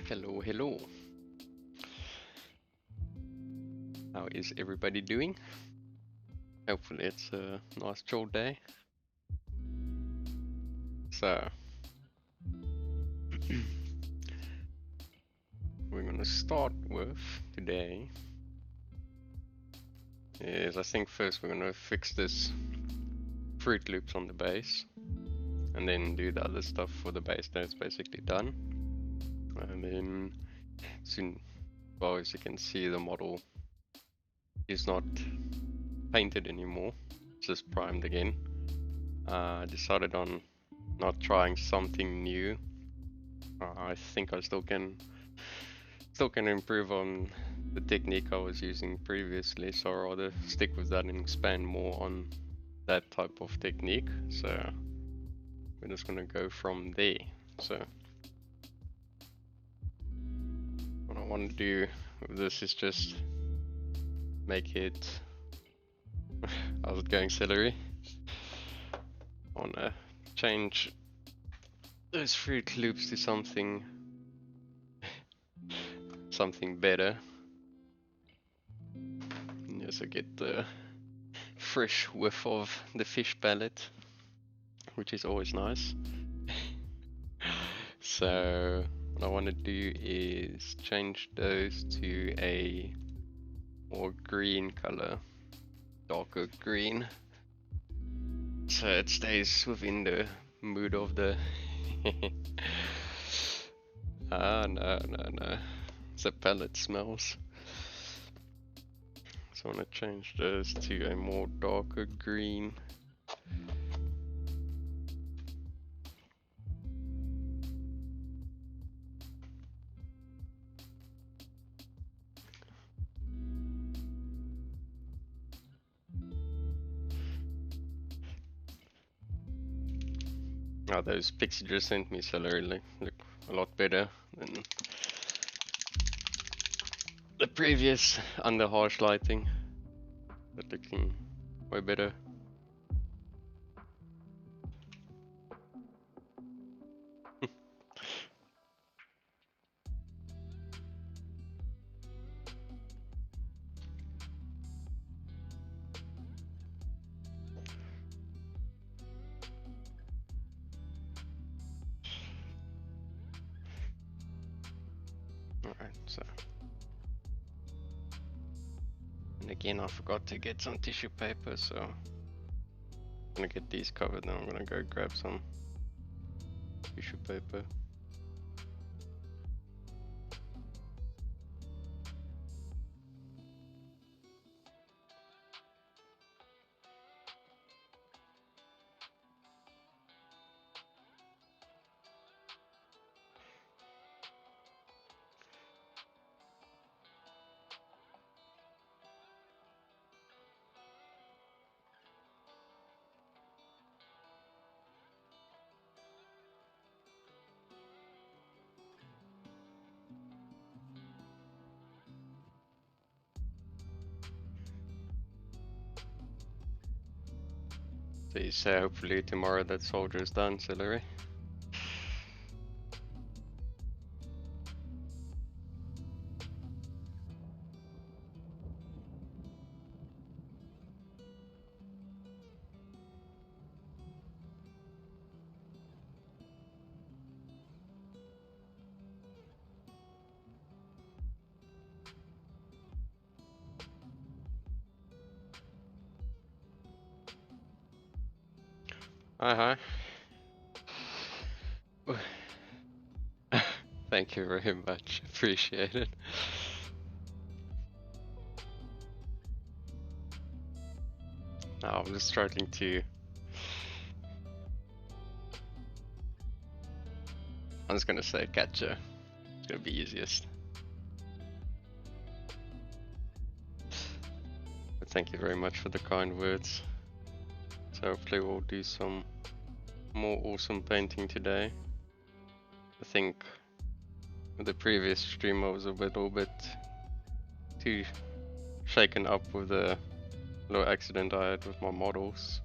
Hello, hello. How is everybody doing? Hopefully it's a nice chill day. So, we're gonna start with today is I think first we're gonna fix this fruit loops on the base and then do the other stuff for the base that's basically done. And then soon, well, as you can see, the model is not painted anymore, it's just primed again. I decided on not trying something new. I think I still can improve on the technique I was using previously, so I'd rather stick with that and expand more on that type of technique. So we're just gonna go from there. So what I want to do with this is just make it I was going celery. I wanna change those fruit loops to something better. And just to get the fresh whiff of the fish palette, which is always nice. So what I want to do is change those to a more green color, darker green, so it stays within the mood of the no, the palette smells. So I want to change those to a more darker green. Oh, those pics you just sent me, celery, look a lot better than the previous under harsh lighting. They're looking way better. Alright, so. And again, I forgot to get some tissue paper, so I'm gonna get these covered, then I'm gonna go grab some tissue paper. So you say hopefully tomorrow that soldier is done, celery. Hi. Thank you very much, appreciate it. Now I'm just struggling to... I'm just gonna say catcher. It's gonna be easiest. But thank you very much for the kind words. So hopefully we'll do some more awesome painting today. I think with the previous stream I was a little bit too shaken up with the little accident I had with my models.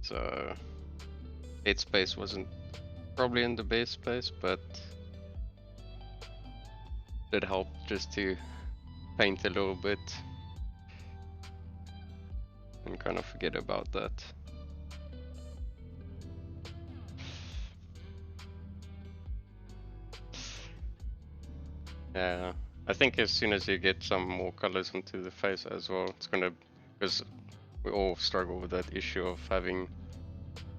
So headspace wasn't probably in the best place, but It helped just to paint a little bit and kind of forget about that. Yeah, I think as soon as you get some more colors into the face as well, it's gonna, because we all struggle with that issue of having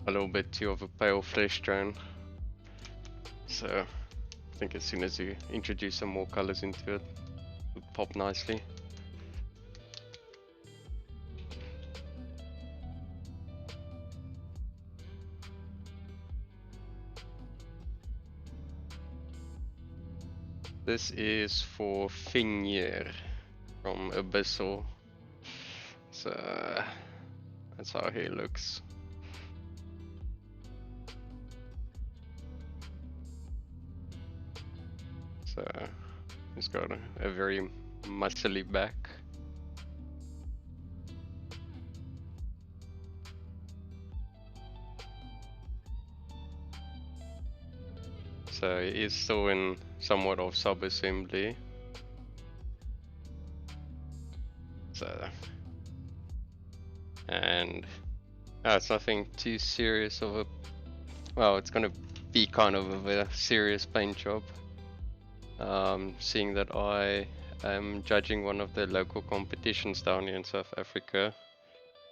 a little bit too of a pale flesh tone. So I think as soon as you introduce some more colors into it, it would pop nicely. This is for Faenir from Abyssal. So that's how he looks. So he's got a very muscly back. So he is still in somewhat of sub-assembly. So, and it's nothing too serious of a, well, it's gonna be kind of a serious paint job. Seeing that I am judging one of the local competitions down here in South Africa,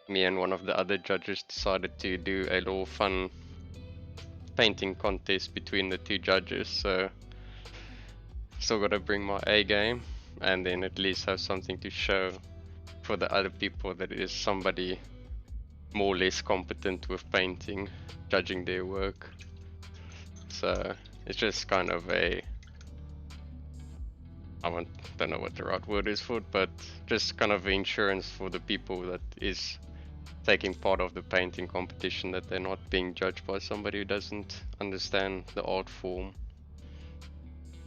me and one of the other judges decided to do a little fun painting contest between the two judges, so still gotta bring my A game and then at least have something to show for the other people that it is somebody more or less competent with painting, judging their work. So it's just kind of a, don't know what the right word is for it, but just kind of insurance for the people that is taking part of the painting competition, that they're not being judged by somebody who doesn't understand the art form,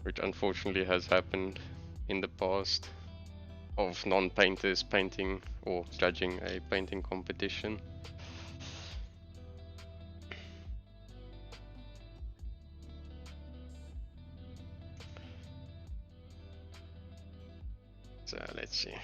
which unfortunately has happened in the past, of non-painters painting or judging a painting competition. So let's see.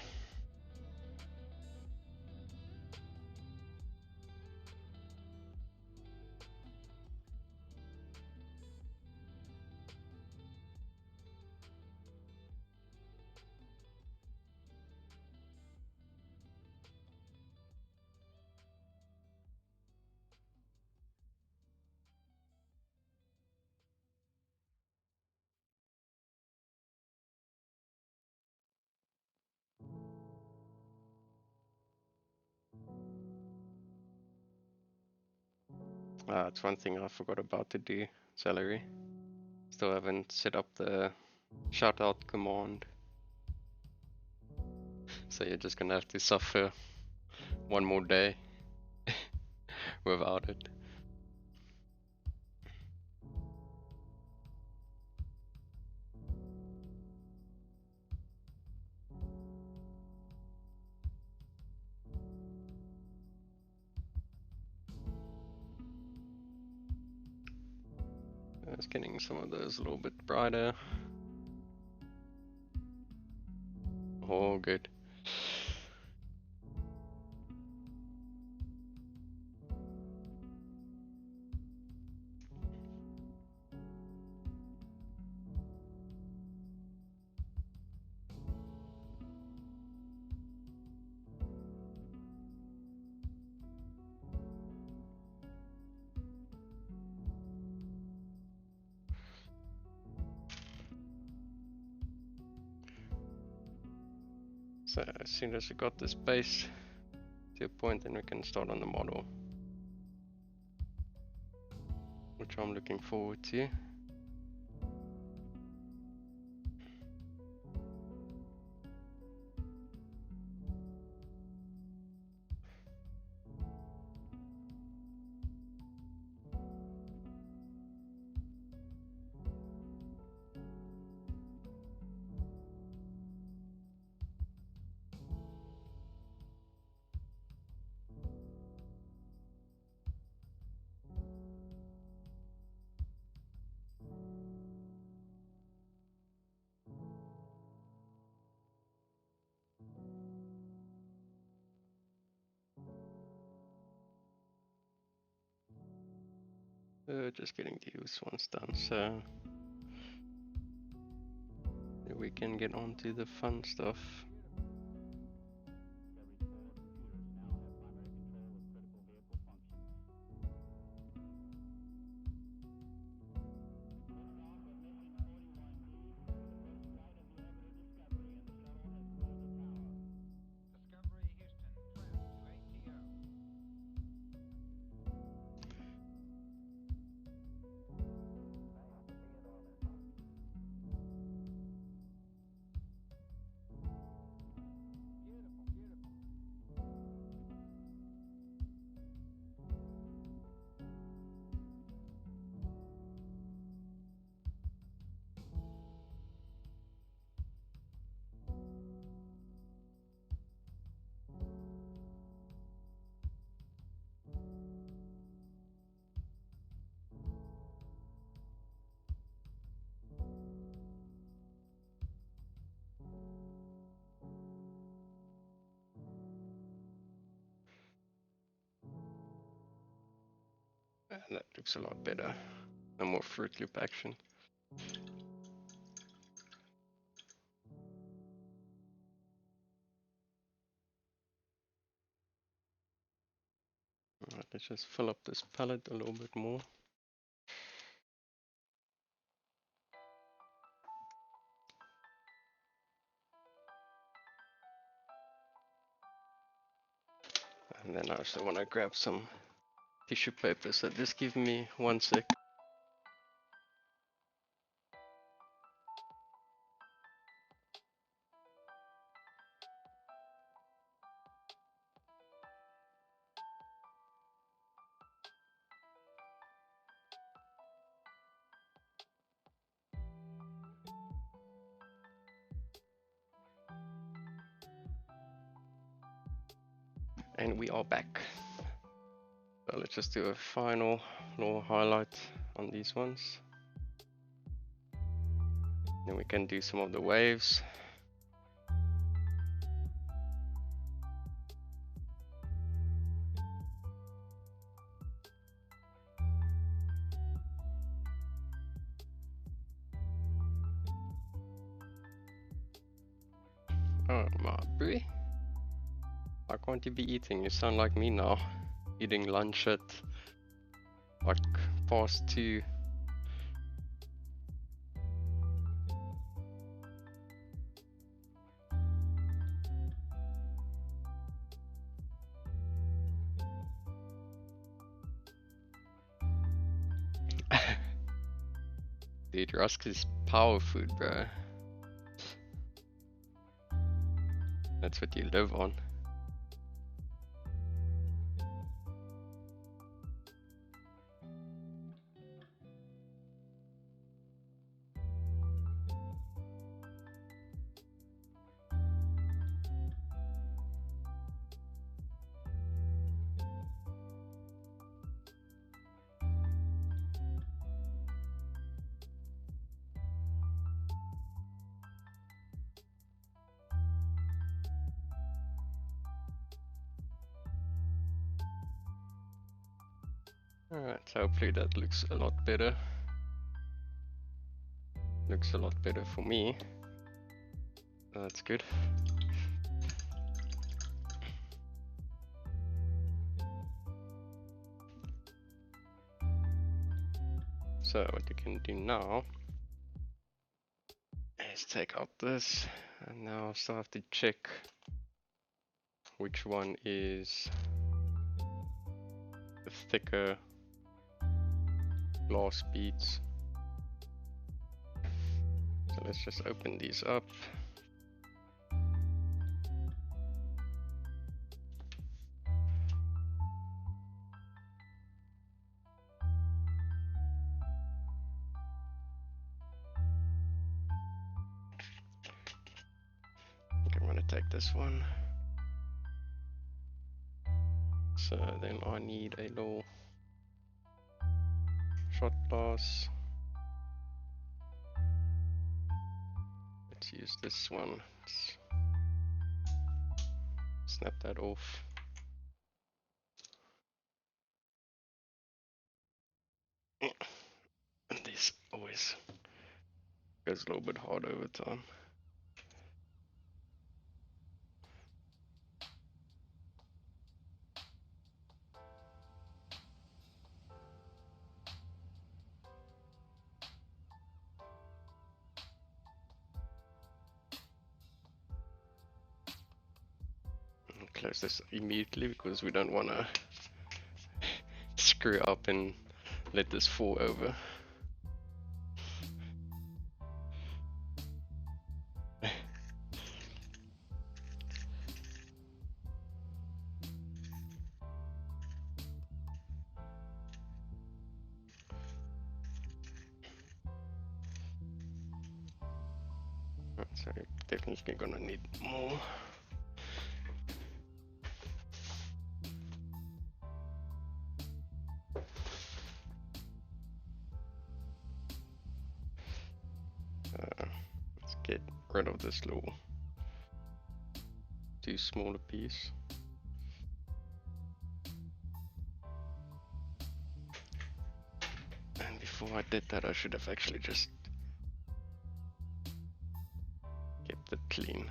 It's one thing I forgot about to do, Celery. Still haven't set up the shout out command. So you're just gonna have to suffer one more day without it. Just getting some of those a little bit brighter. Oh, good. So as soon as we got this base to a point, then we can start on the model, which I'm looking forward to. Just getting the use ones done, so we can get on to the fun stuff. And that looks a lot better. And more Fruit Loop action. Alright, let's just fill up this palette a little bit more. And then I also want to grab some tissue paper, so just give me 1 sec. And we are back. So let's just do a final little highlight on these ones. Then we can do some of the waves. Oh my boy. Why can't you be eating? You sound like me now. Eating lunch at like past 2. Dude, Rusk is power food, bro. That's what you live on. Alright, so hopefully that looks a lot better. Looks a lot better for me. That's good. So what you can do now is take out this, and now I still have to check which one is the thicker glass beads. So let's just open these up. Okay, I'm gonna take this one. So then I need a little shot glass. Let's use this one. Let's snap that off. And this always goes a little bit hard over time. Close this immediately because we don't want to screw up and let this fall over. So you're definitely gonna need more. Let's get rid of this little too small a piece. And before I did that, I should have actually just kept it clean.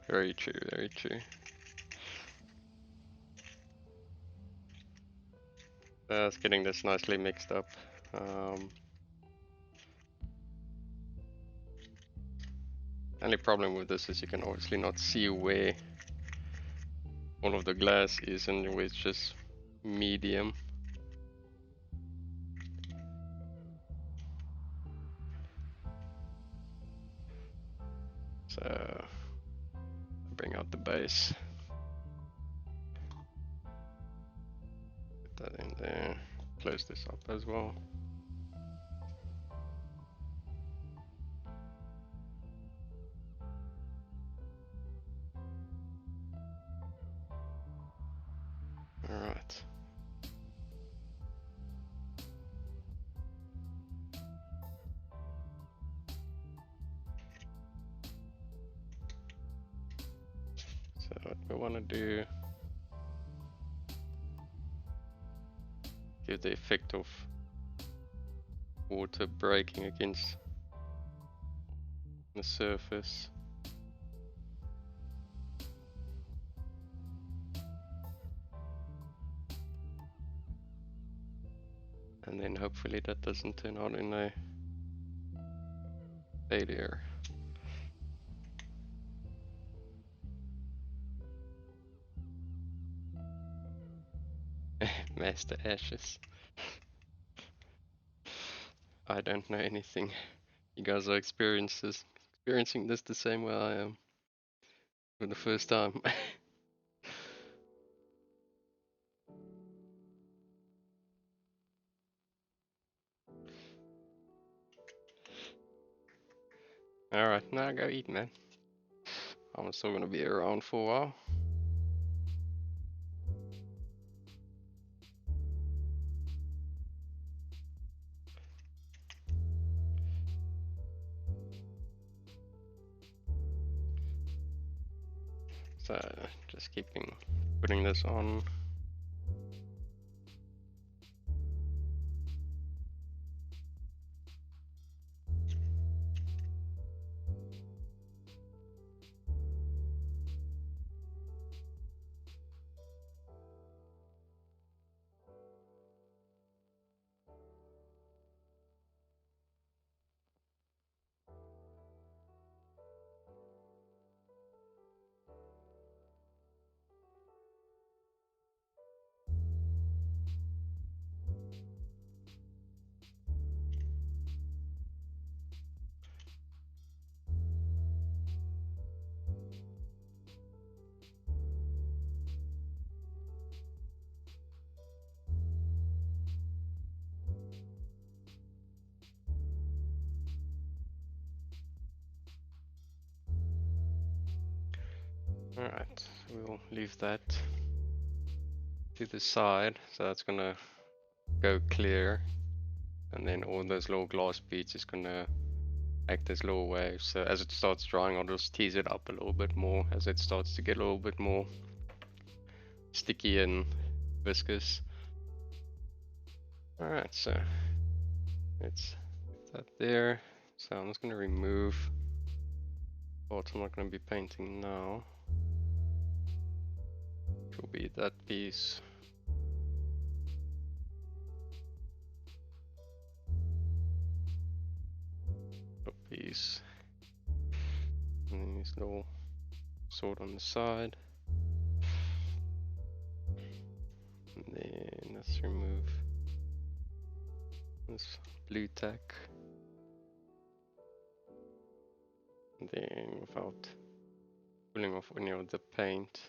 Very true, very true. It's getting this nicely mixed up. Only problem with this is you can obviously not see where all of the glass is and where it's just medium. So bring out the base. Put that in there. Close this up as well. Alright. So what we want to do, give the effect of water breaking against the surface. And then hopefully that doesn't turn out in a failure. Master Ashes. I don't know anything. You guys are experiencing this the same way I am for the first time. Alright, now go eat, man. I'm still gonna be around for a while. So just putting this on. Alright, we'll leave that to the side, so that's gonna go clear and then all those little glass beads is gonna act as little waves. So as it starts drying, I'll just tease it up a little bit more as it starts to get a little bit more sticky and viscous. Alright, so let's put that there. So I'm just gonna remove parts I'm not gonna be painting now. Which will be that piece. Piece. And then this little sword on the side. And then let's remove this blue tack. And then without pulling off any of the paint,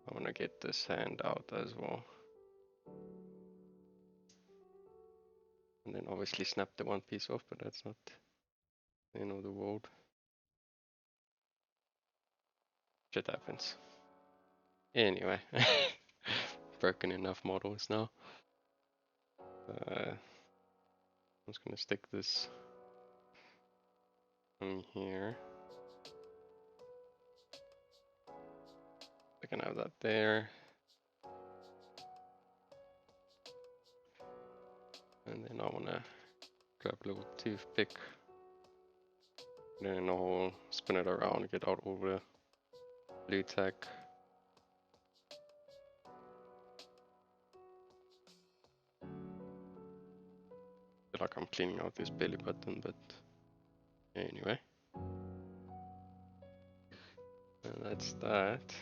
I want to get this hand out as well. And then obviously snap the one piece off, but that's not the end of the world. Shit happens. Anyway, broken enough models now. I'm just gonna stick this on here. I can have that there. And then I wanna grab a little toothpick. And then I'll spin it around, get out all the blue tack. Feel like I'm cleaning out this belly button, but anyway. And that's that.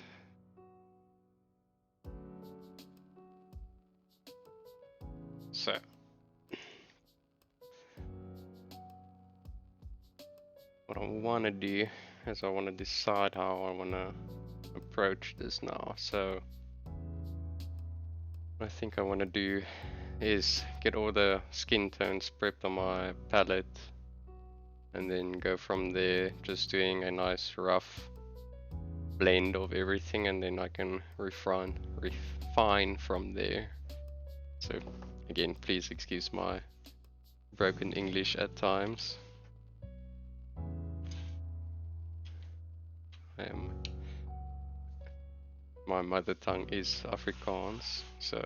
So what I want to do is I want to decide how I want to approach this now. So what I think I want to do is get all the skin tones prepped on my palette and then go from there, just doing a nice rough blend of everything, and then I can refine from there. So again, please excuse my broken English at times. My mother tongue is Afrikaans, so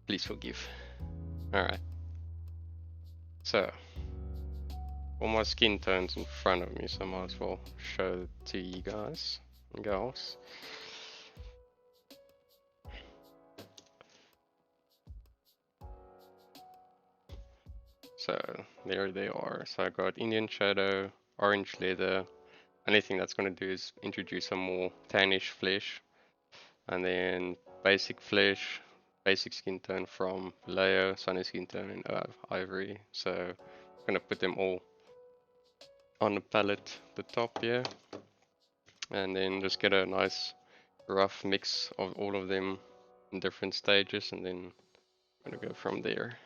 please forgive. Alright. So, all my skin tones in front of me, so I might as well show it to you guys and girls. So, there they are. So I got Indian Shadow, Orange Leather. Anything that's going to do is introduce some more tannish flesh. And then basic flesh, basic skin tone from Vallejo, sunny skin tone, and Ivory. So I'm going to put them all on the palette, the top here. And then just get a nice rough mix of all of them in different stages, and then I'm going to go from there.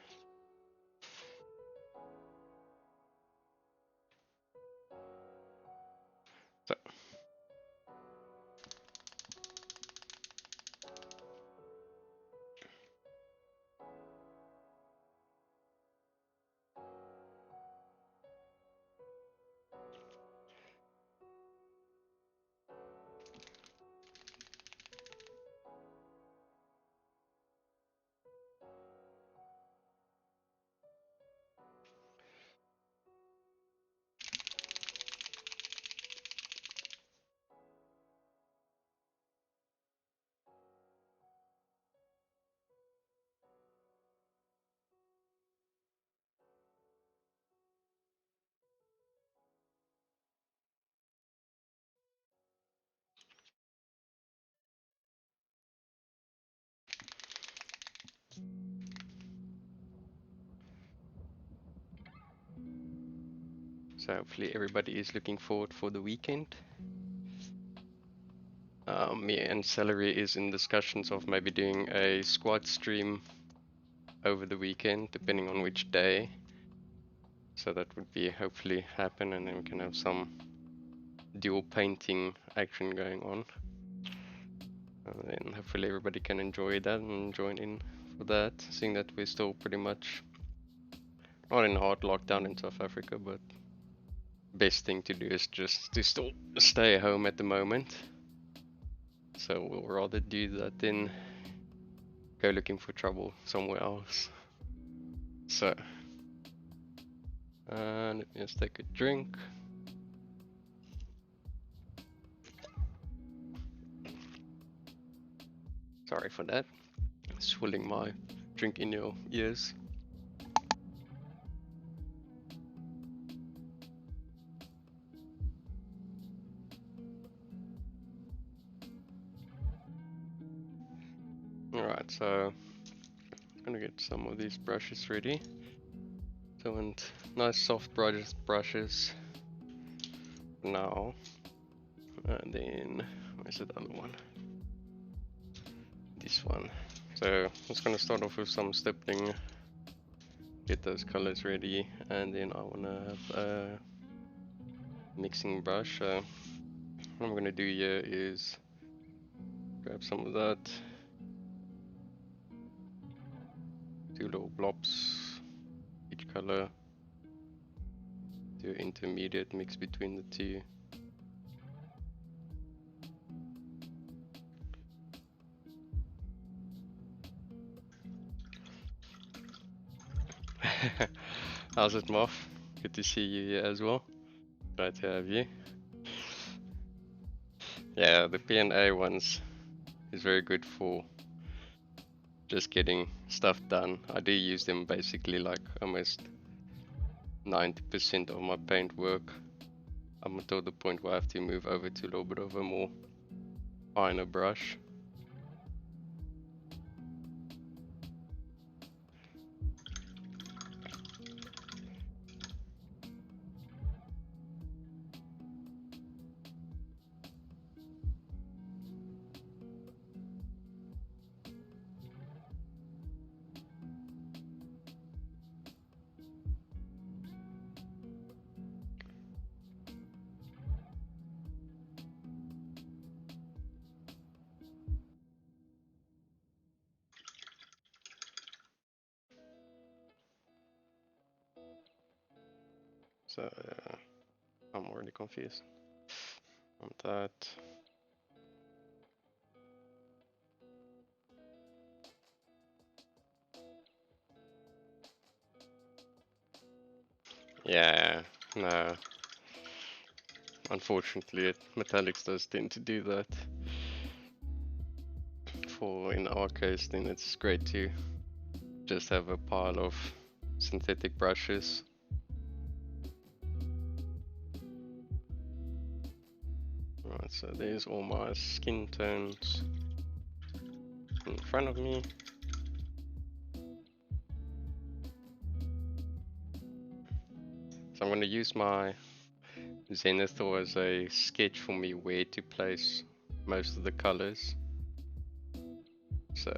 So hopefully everybody is looking forward for the weekend. Me and Celery is in discussions of maybe doing a squad stream over the weekend, depending on which day. So that would be hopefully happen, and then we can have some dual painting action going on. And then hopefully everybody can enjoy that and join in for that, seeing that we're still pretty much not in hard lockdown in South Africa, but best thing to do is just to still stay home at the moment. So we'll rather do that than go looking for trouble somewhere else. So, let me just take a drink. Sorry for that. Swilling my drink in your ears. Alright, so I'm gonna get some of these brushes ready. So I want nice soft brushes now. And then, where's the other one? This one. So I'm just gonna start off with some stippling, get those colors ready, and then I wanna have a mixing brush. What I'm gonna do here is grab some of that, two little blobs, each color, do an intermediate mix between the two. How's it, Moff? Good to see you here as well. Glad to have you. Yeah, the P&A ones is very good for just getting stuff done. I do use them basically like almost 90% of my paint work. I'm until the point where I have to move over to a little bit of a more finer brush. So I'm already confused on that. Yeah, no. Unfortunately, metallics does tend to do that. For in our case, then it's great to just have a pile of synthetic brushes. Right, so there's all my skin tones in front of me. So I'm going to use my Zenithal as a sketch for me where to place most of the colors. So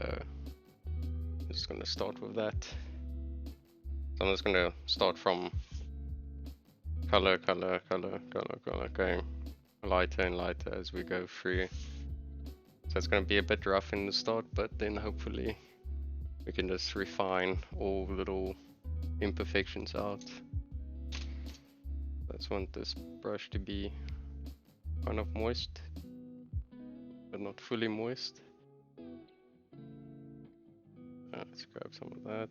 I'm just going to start with that. So I'm just going to start from color, going lighter and lighter as we go through. So it's going to be a bit rough in the start, but then hopefully we can just refine all little imperfections out. I just want this brush to be kind of moist, but not fully moist. Let's grab some of that.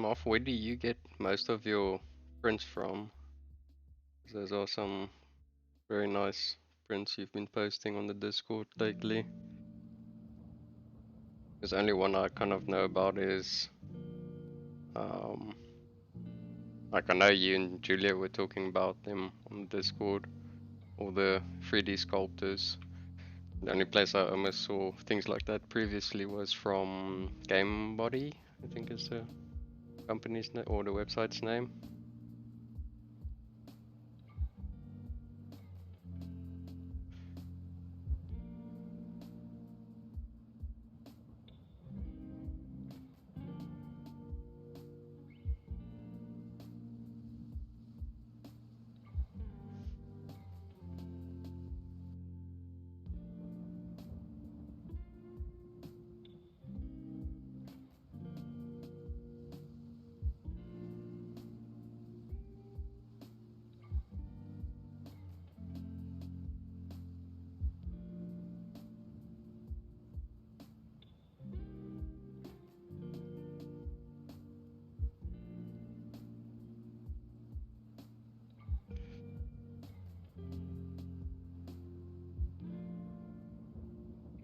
Off, where do you get most of your prints from? Those are some very nice prints you've been posting on the Discord lately. There's only one I kind of know about is, like I know you and Julia were talking about them on the Discord. all the 3D sculptors. The only place I almost saw things like that previously was from Game Body, I think is the company's name or the website's name.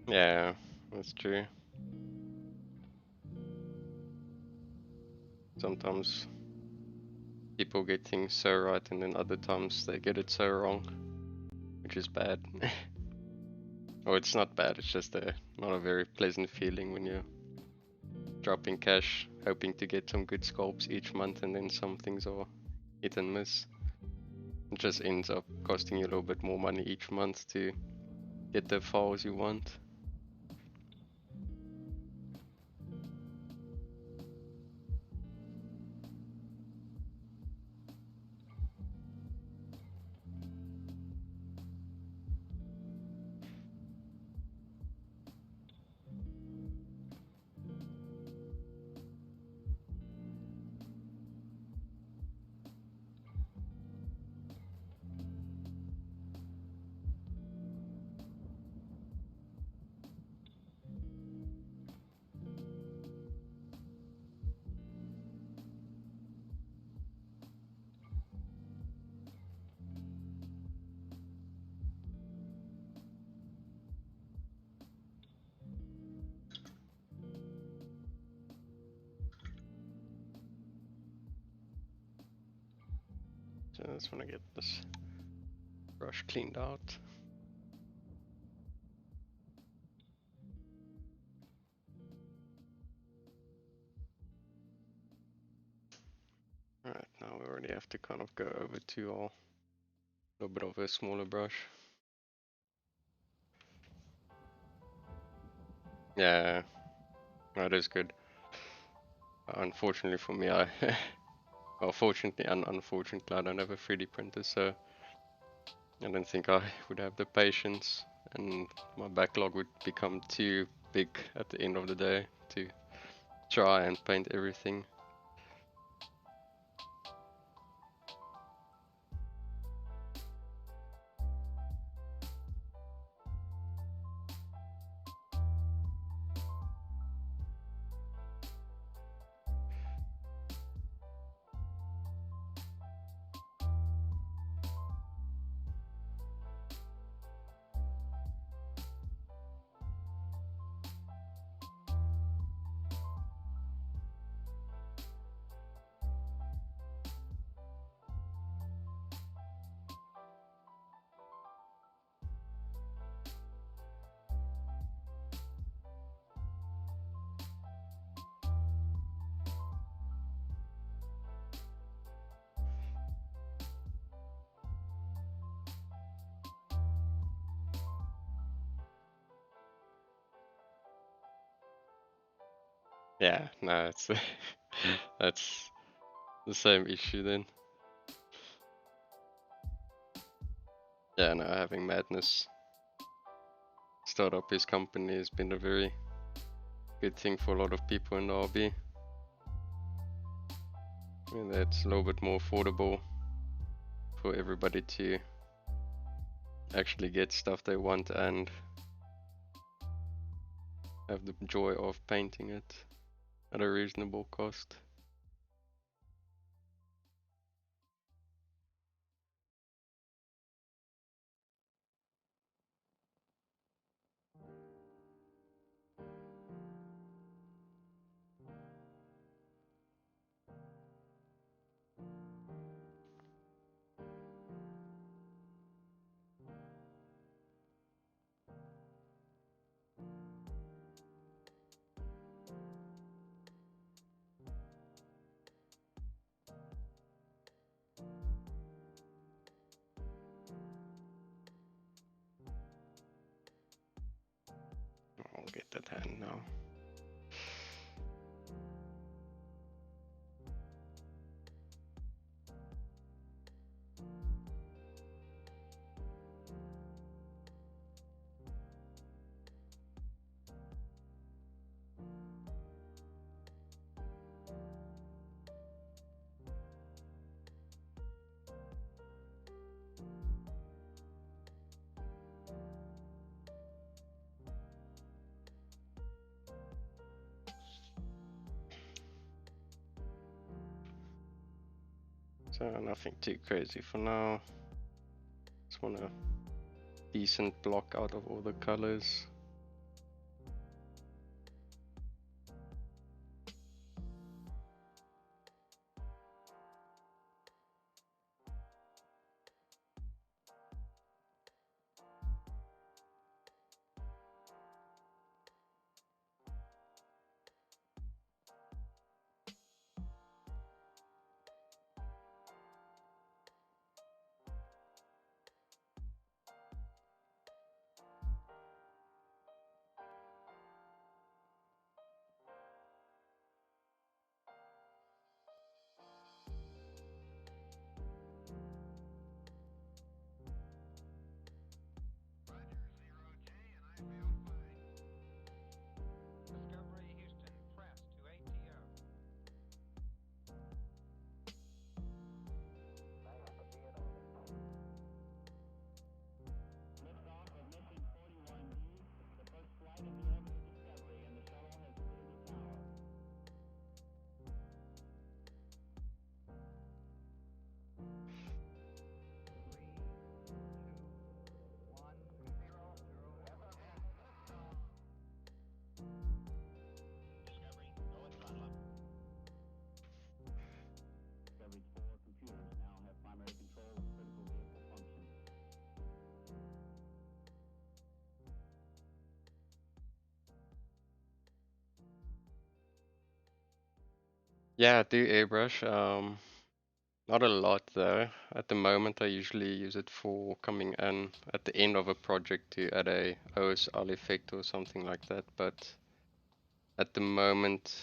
Yeah, that's true. Sometimes people get things so right and then other times they get it so wrong, which is bad. Or it's not bad, it's just not a very pleasant feeling when you're dropping cash, hoping to get some good sculpts each month and then some things are hit and miss. It just ends up costing you a little bit more money each month to get the files you want. So I just want to get this brush cleaned out. Alright, now we already have to kind of go over to our little bit of a smaller brush. Yeah, that is good. Unfortunately for me, well, fortunately and unfortunately, I don't have a 3D printer, so I don't think I would have the patience, and my backlog would become too big at the end of the day to try and paint everything. Yeah, no, it's that's the same issue then. Yeah, no, having Madness start up his company has been a very good thing for a lot of people in the hobby. And it's a little bit more affordable for everybody to actually get stuff they want and have the joy of painting it at a reasonable cost. get that hand now. So nothing too crazy for now. Just want a decent block out of all the colors. Yeah, I do airbrush. Not a lot though. At the moment, I usually use it for coming in at the end of a project to add a OSL effect or something like that. But at the moment,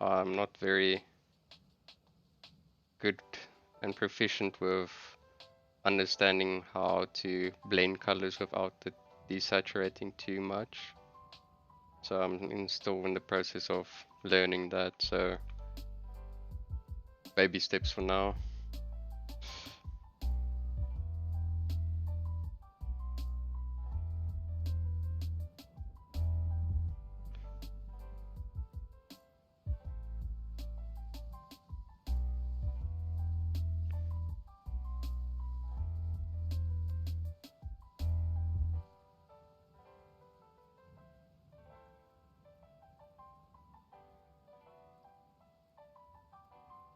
I'm not very good and proficient with understanding how to blend colors without it desaturating too much. So I'm still in the process of learning that. So baby steps for now.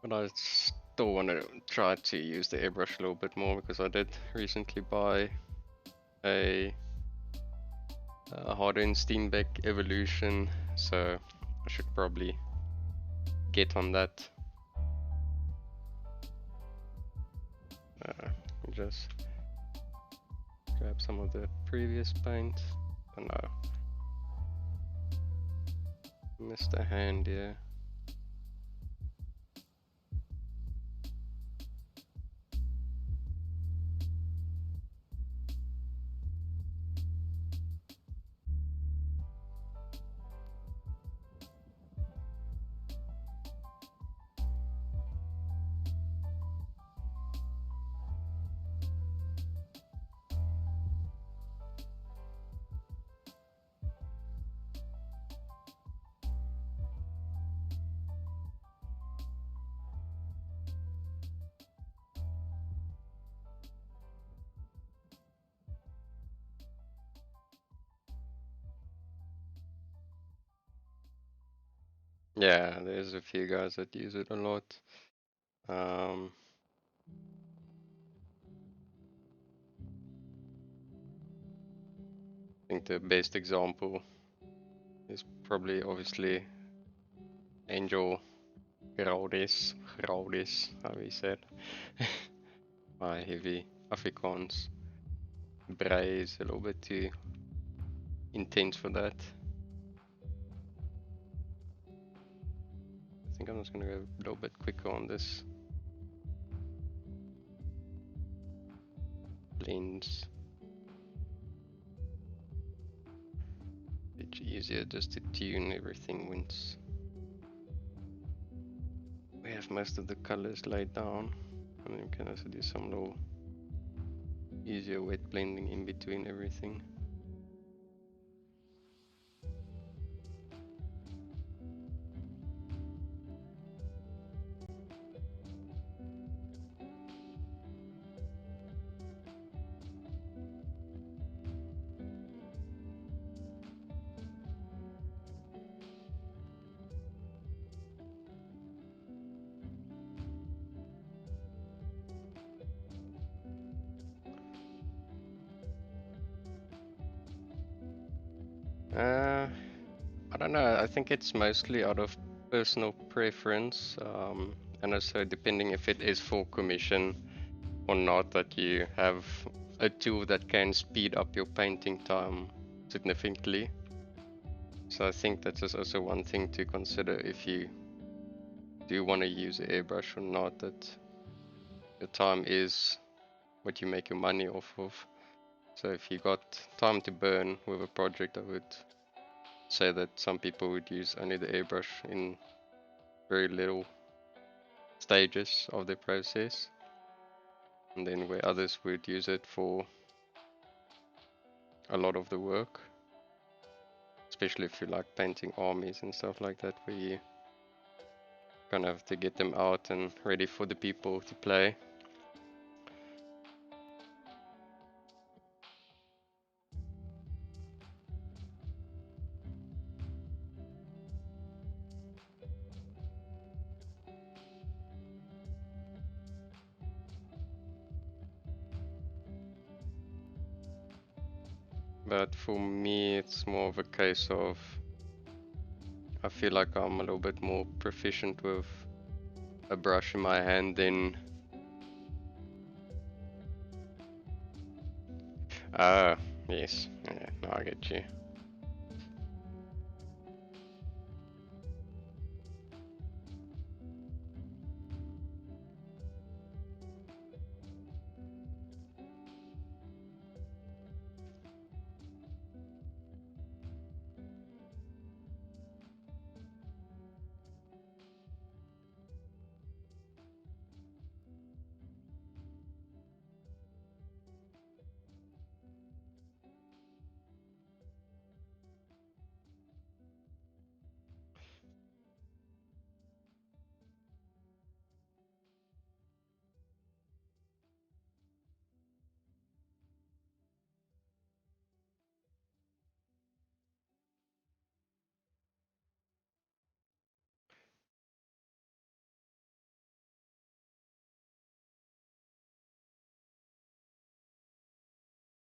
But I still want to try to use the airbrush a little bit more because I did recently buy a Harden Steenbeck Evolution, so I should probably get on that. Just grab some of the previous paint. Oh no, missed a hand here. Yeah, there's a few guys that use it a lot. I think the best example is probably obviously Angel Geraldis, how he said. My heavy Afrikaans. Brei is a little bit too intense for that. I think I'm just gonna go a little bit quicker on this. Blends. It's easier just to tune everything once we have most of the colors laid down, and then we can also do some little easier wet blending in between everything. I don't know, I think it's mostly out of personal preference, and also depending if it is for commission or not, that you have a tool that can speed up your painting time significantly. So I think that is also one thing to consider if you do want to use an airbrush or not, that your time is what you make your money off of. So if you got time to burn with a project, I would say that some people would use only the airbrush in very little stages of the process, and then where others would use it for a lot of the work, especially if you like painting armies and stuff like that, where you kind of have to get them out and ready for the people to play. But for me, it's more of a case of I feel like I'm a little bit more proficient with a brush in my hand than yes, yeah, no, I get you.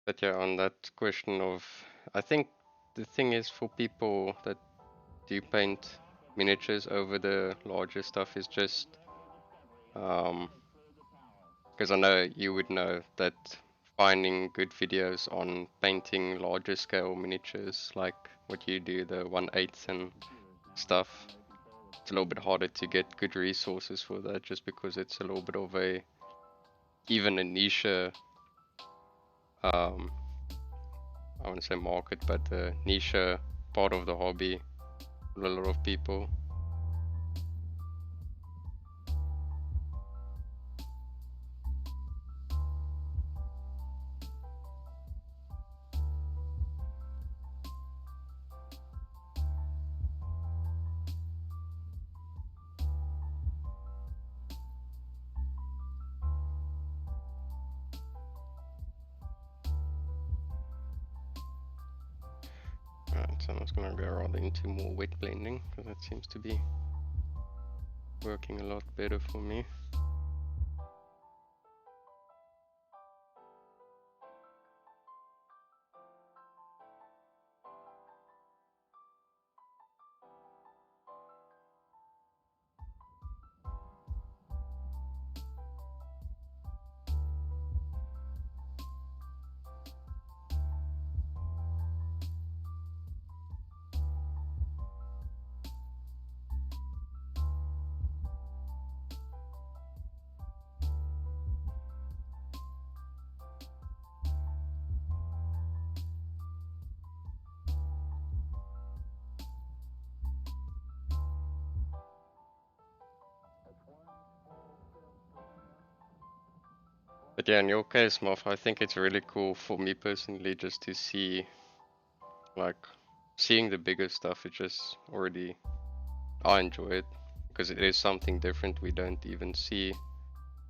But yeah, on that question of, I think the thing is for people that do paint miniatures over the larger stuff is just, because I know you would know that finding good videos on painting larger scale miniatures like what you do, the 1/8 and stuff, it's a little bit harder to get good resources for that, just because it's a little bit of a, even a niche, I wouldn't say market, but a niche part of the hobby for a lot of people. Right, so I'm just gonna go rather into more wet blending, because that seems to be working a lot better for me. But yeah, in your case, Moff, I think it's really cool for me personally just to see, like, seeing the bigger stuff. It just already, I enjoy it because it is something different we don't even see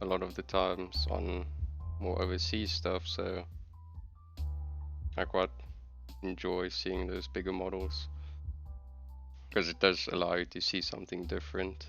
a lot of the times on more overseas stuff. So I quite enjoy seeing those bigger models because it does allow you to see something different.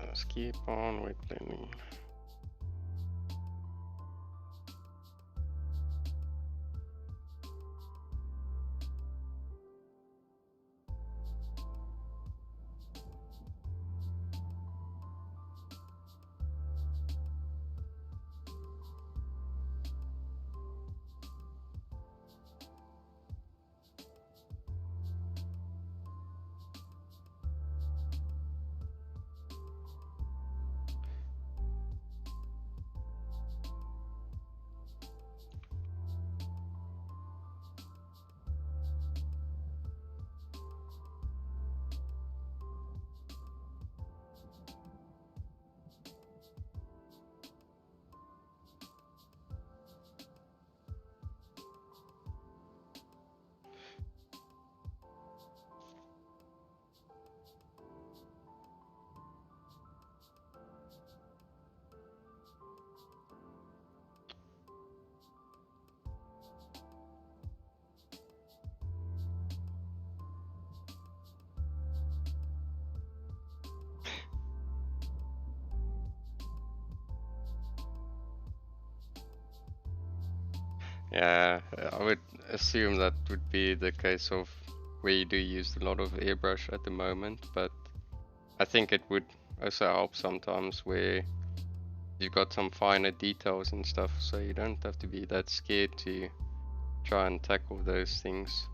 Let's keep on with planning. Yeah, I would assume that would be the case of where you do use a lot of airbrush at the moment, but I think it would also help sometimes where you've got some finer details and stuff, so you don't have to be that scared to try and tackle those things.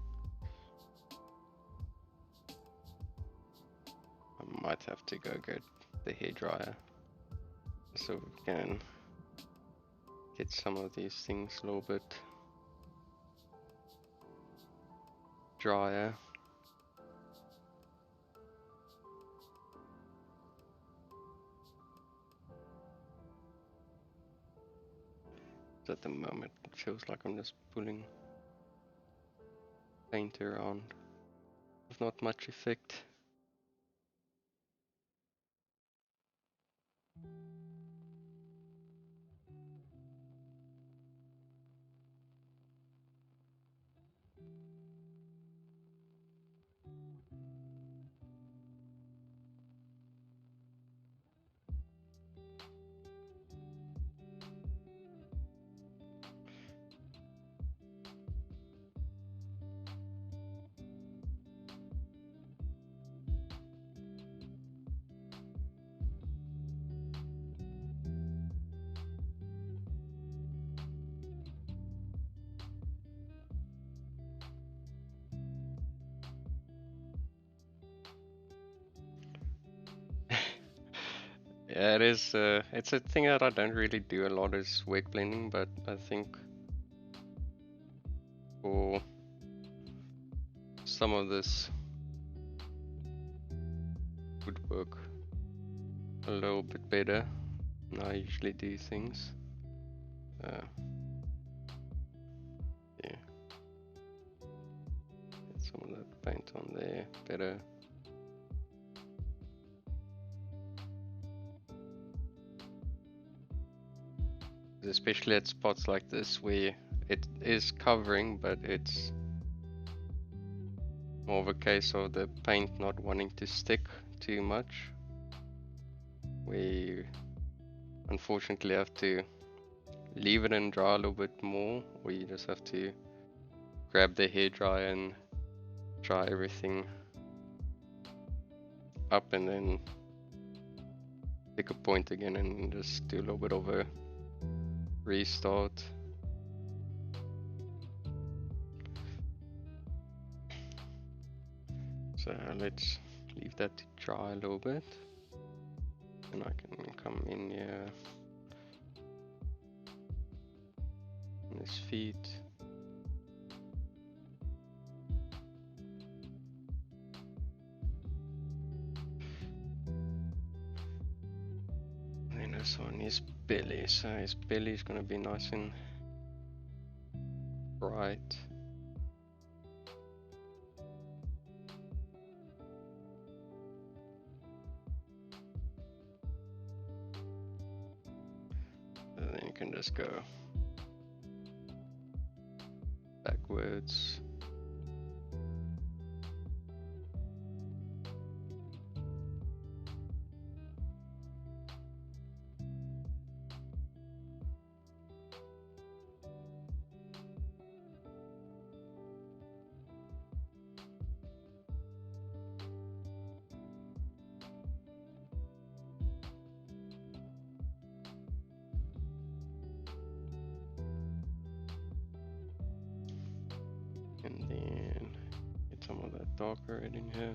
I might have to go get the hairdryer so we can get some of these things a little bit drier. At the moment it feels like I'm just pulling paint around with not much effect. Yeah, it is. It's a thing that I don't really do a lot is wake blending, but I think for some of this would work a little bit better than I usually do things. Yeah, get some of that paint on there better. Especially at spots like this where it is covering, but it's more of a case of the paint not wanting to stick too much. We unfortunately have to leave it and dry a little bit more, or you just have to grab the hairdryer and dry everything up and then pick a point again and just do a little bit of a restart. So let's leave that to dry a little bit, and I can come in here on his feet. And then also on his belly, so his belly is gonna be nice and bright. And then you can just go backwards. And then get some of that darker red in here.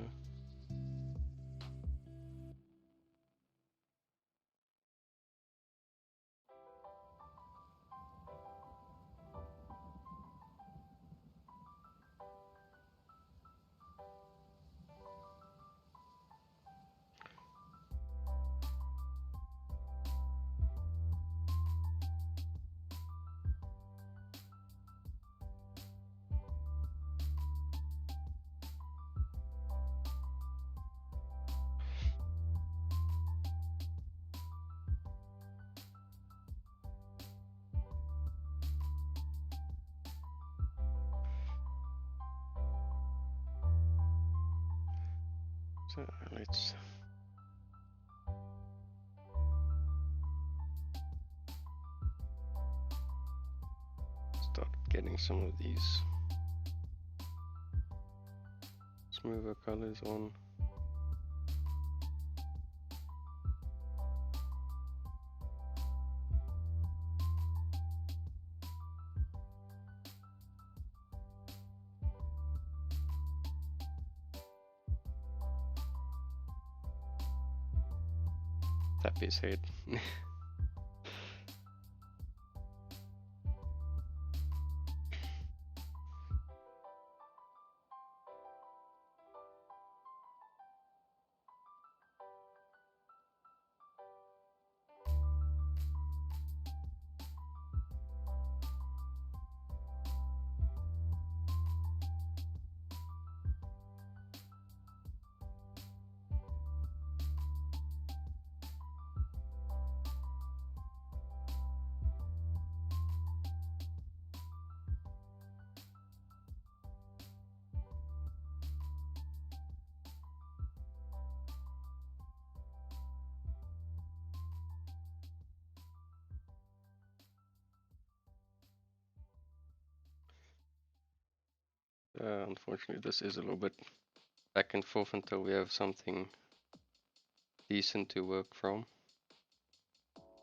So let's start getting some of these smoother colors on. Tap his head. Unfortunately, this is a little bit back and forth until we have something decent to work from.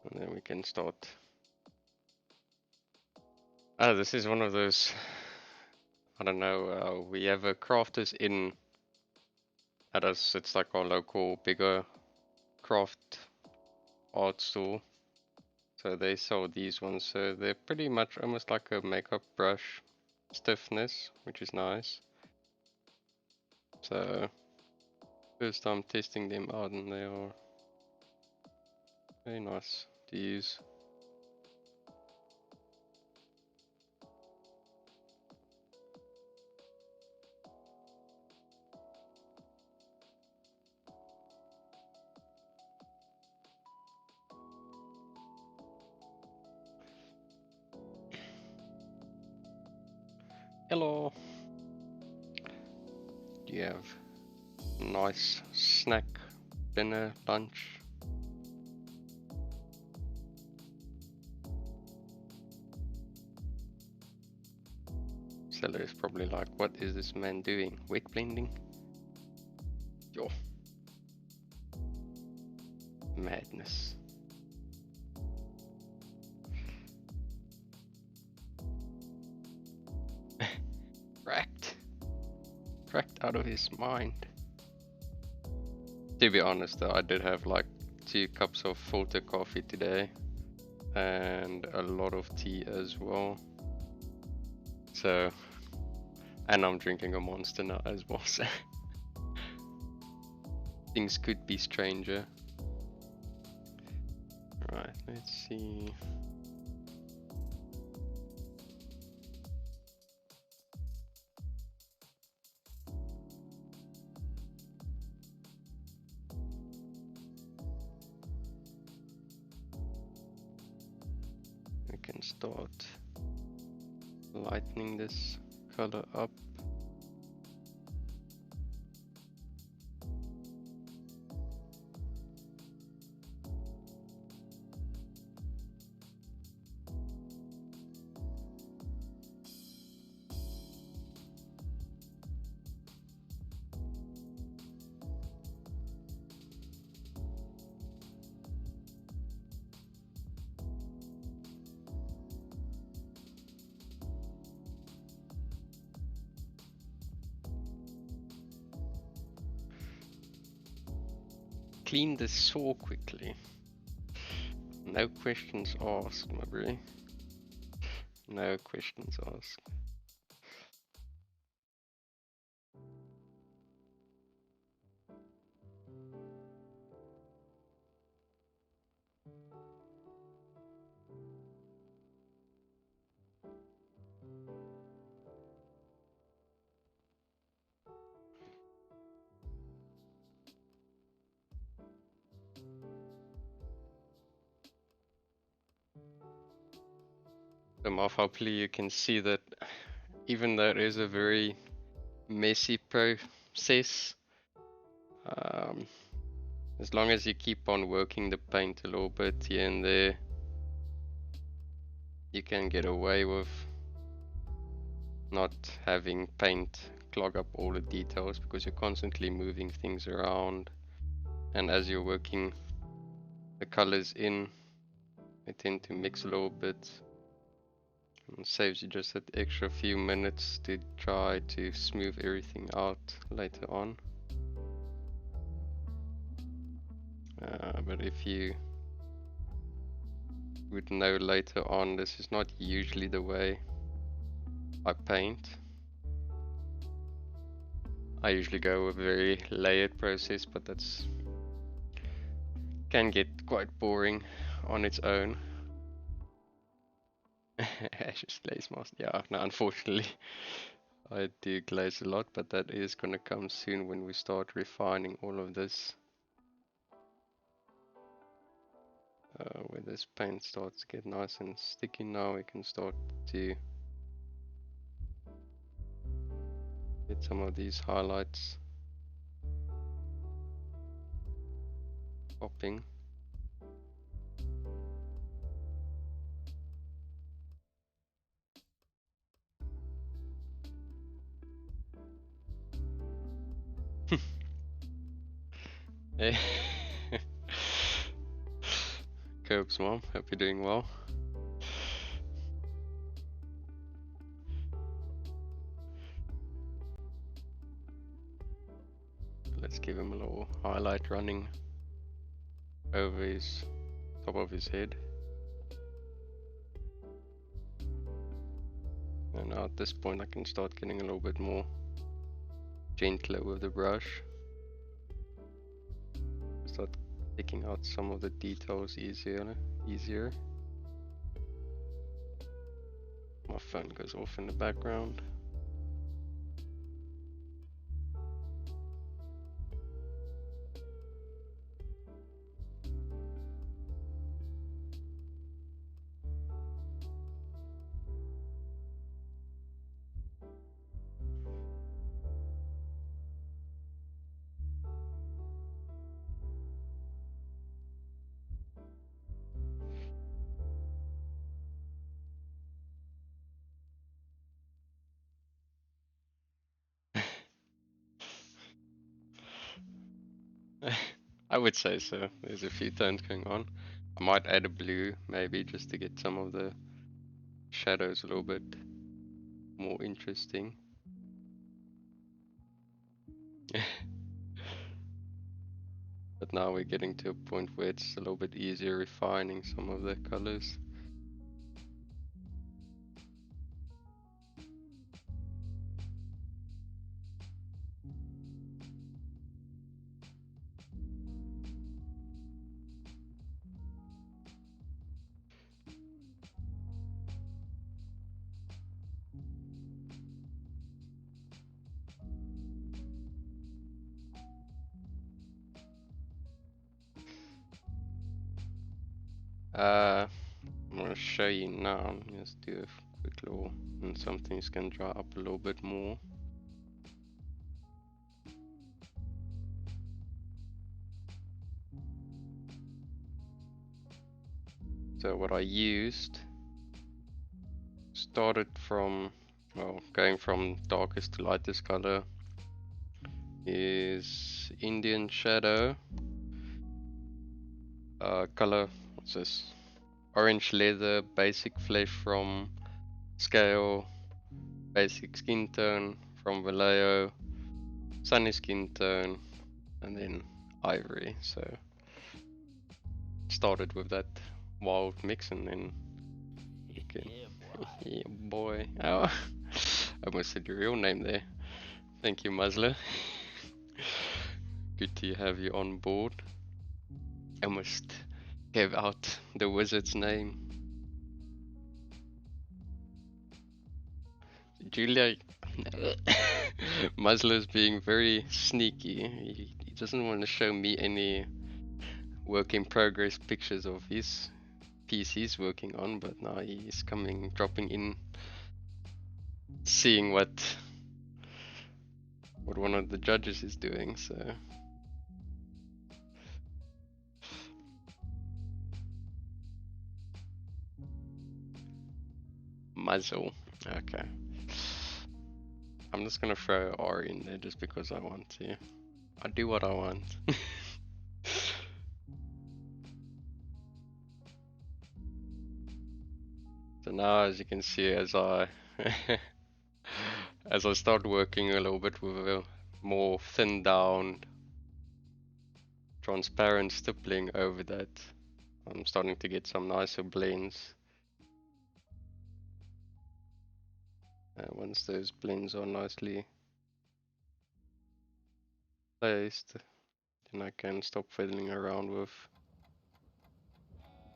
And then we can start. This is one of those, I don't know, we have a crafters in at us. It's like our local bigger craft art store. So they sell these ones, so they're pretty much almost like a makeup brush stiffness, which is nice. So first time testing them out and they are very nice to use. Hello! Do you have a nice snack, dinner, lunch? Seller is probably like, what is this man doing? Wet blending? Yo. Madness. Cracked out of his mind. To be honest though, I did have like 2 cups of filter coffee today and a lot of tea as well. So, and I'm drinking a Monster now as well, so things could be stranger. Right, let's see. We can start lightening this color up. Clean the saw quickly. No questions asked, my bro. No questions asked. Hopefully you can see that even though it is a very messy process, as long as you keep on working the paint a little bit here and there, you can get away with not having paint clog up all the details because you're constantly moving things around, and as you're working the colors in, they tend to mix a little bit. It saves you just that extra few minutes to try to smooth everything out later on. But if you would know later on, this is not usually the way I paint. I usually go with a very layered process, but that's can get quite boring on its own. Ashes glaze mask. Yeah, no, unfortunately I do glaze a lot, but that is gonna come soon when we start refining all of this. Where this paint starts to get nice and sticky now, we can start to get some of these highlights popping. Hey. Cobes mom, hope you're doing well. Let's give him a little highlight running over his top of his head. And now at this point I can start getting a little bit more gentler with the brush. Start picking out some of the details easier. My phone goes off in the background. I would say so. There's a few tones going on. I might add a blue maybe just to get some of the shadows a little bit more interesting. But now we're getting to a point where it's a little bit easier refining some of the colors. I'm gonna show you now. Just do a quick little, and some things can dry up a little bit more. So what I used, started from, well, going from darkest to lightest color, is Indian Shadow, color, what's this? Orange Leather, Basic Flesh from Scale, Basic Skin Tone from Vallejo, Sunny Skin Tone, and then Ivory. So started with that wild mix, and then you can, yeah boy. Oh, I almost said your real name there. Thank you, Muzzler. Good to have you on board. I almost gave out the wizard's name. Julia. Muzzler's being very sneaky. He doesn't want to show me any work in progress pictures of his piece he's working on, but now he's dropping in, seeing what one of the judges is doing. So muzzle. Okay. I'm just gonna throw R in there just because I want to. I do what I want. So now, as you can see, as I as I start working a little bit with a more thinned down, transparent stippling over that, I'm starting to get some nicer blends. Once those blends are nicely placed, then I can stop fiddling around with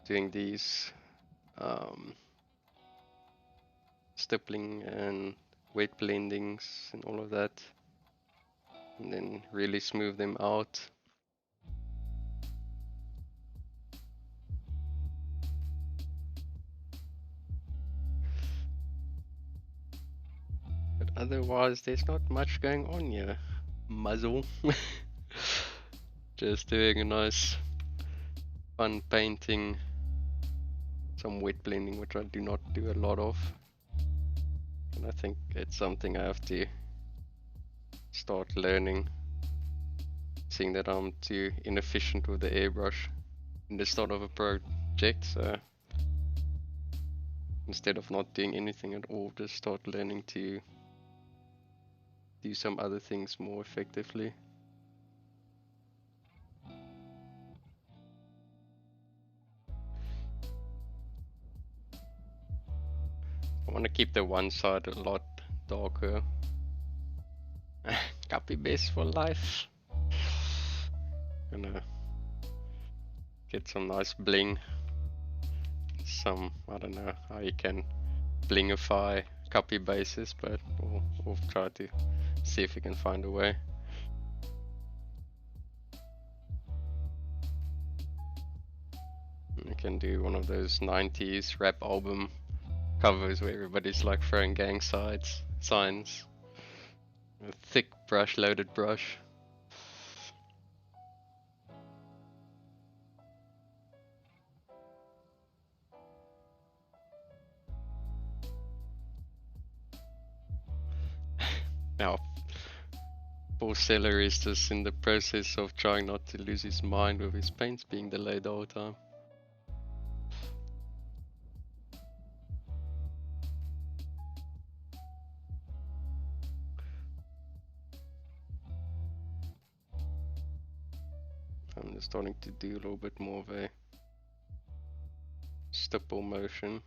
doing these stippling and wet blendings and all of that, and then really smooth them out. But otherwise there's not much going on here. Muzzle. Just doing a nice fun painting, some wet blending, which I do not do a lot of, and I think it's something I have to start learning, seeing that I'm too inefficient with the airbrush in the start of a project. So instead of not doing anything at all, just start learning to do some other things more effectively. I want to keep the one side a lot darker. Copy base for life. Gonna get some nice bling. Some, I don't know how you can blingify copy bases, but we'll try to see if we can find a way. We can do one of those 90s rap album covers where everybody's like throwing gang signs. A thick brush, loaded brush. Now, poor Celery is just in the process of trying not to lose his mind with his paints being delayed the whole time. I'm just starting to do a little bit more of a stipple motion.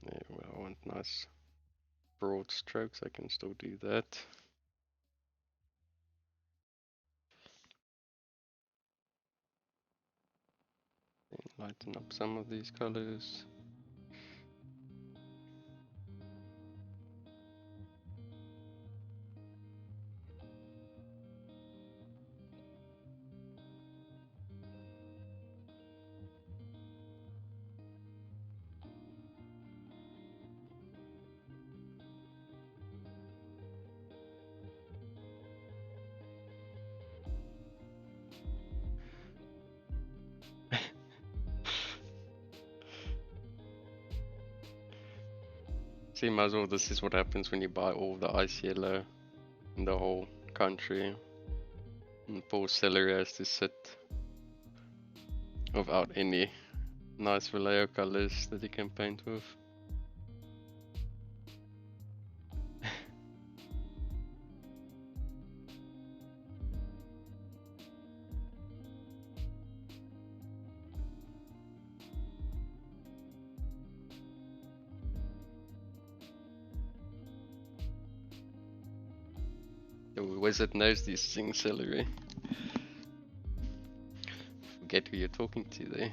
Yeah, well, I want nice broad strokes, I can still do that. And lighten up some of these colors. See, Muzzle, this is what happens when you buy all the ice yellow in the whole country. And poor Celery has to sit without any nice Vallejo colors that he can paint with. The wizard knows these things, Celery. Forget who you're talking to there.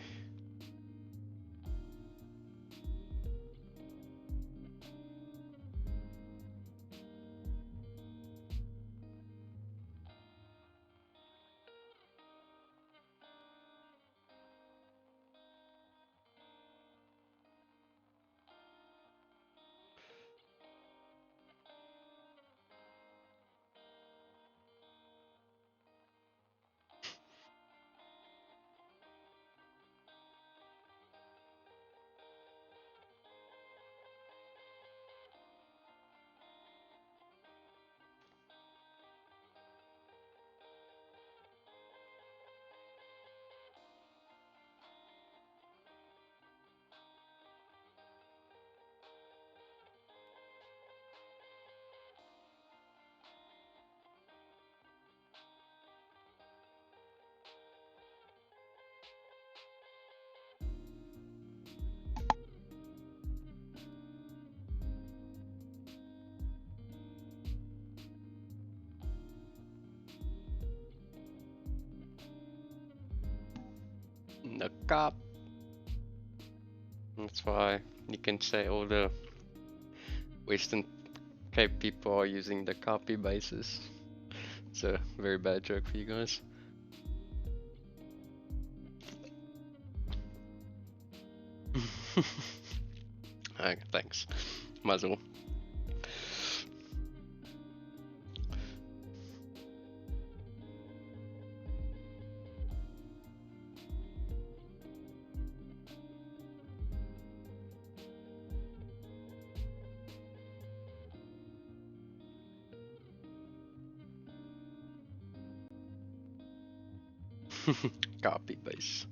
The cop. That's why you can say all the Western Cape people are using the copy bases. It's a very bad joke for you guys. Okay, thanks. Muzzle. Copy base.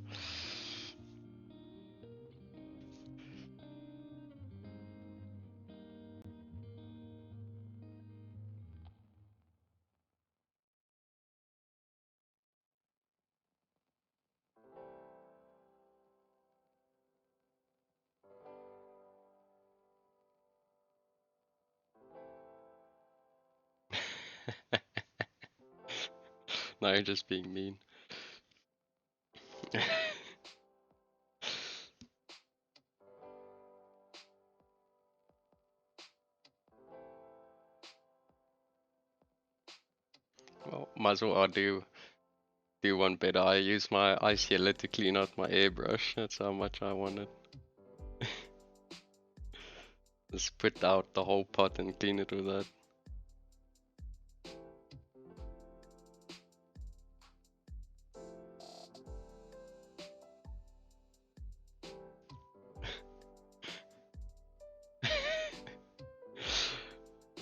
No, you're just being mean. Well, might as well do one better. I use my ICL to clean out my airbrush. That's how much I wanted. Just put out the whole pot and clean it with that.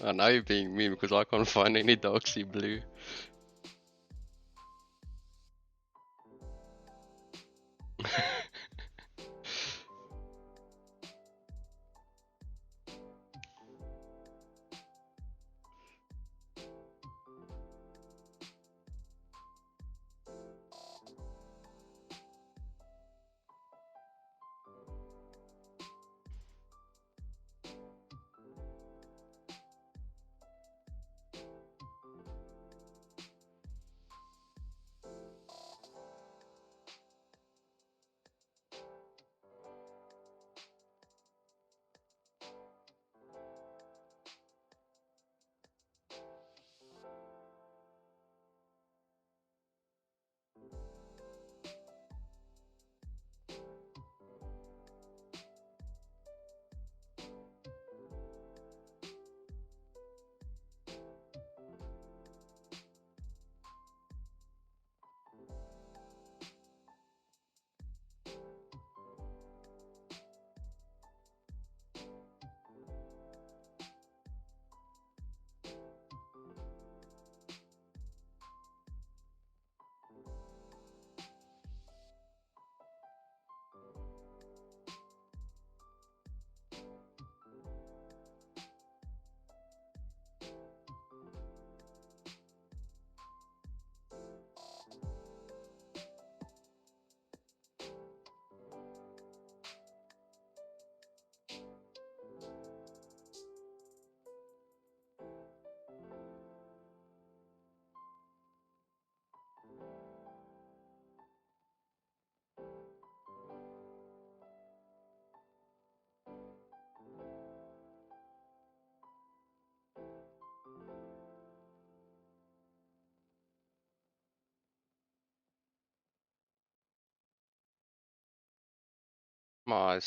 Oh, now you're being mean because I can't find any dark sea blue. No,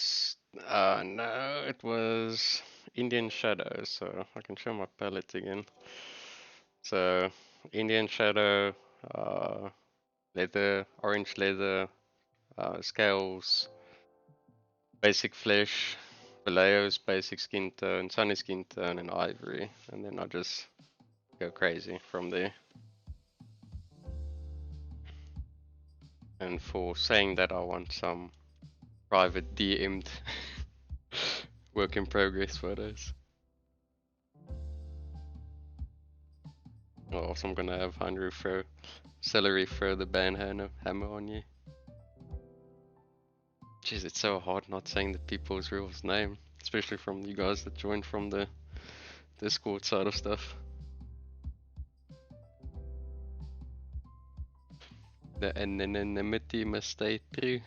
it was Indian Shadow, so I can show my palette again. So, Indian Shadow, leather, orange leather, scales, basic flesh, Valeo's basic skin tone, sunny skin tone, and ivory. And then I just go crazy from there. And for saying that I want some private DM'd work in progress photos. Or else I'm gonna have Heinrich throw celery throw the band hammer on you. Jeez, it's so hard not saying the people's real name, especially from you guys that joined from the Discord side of stuff. The anonymity must stay true.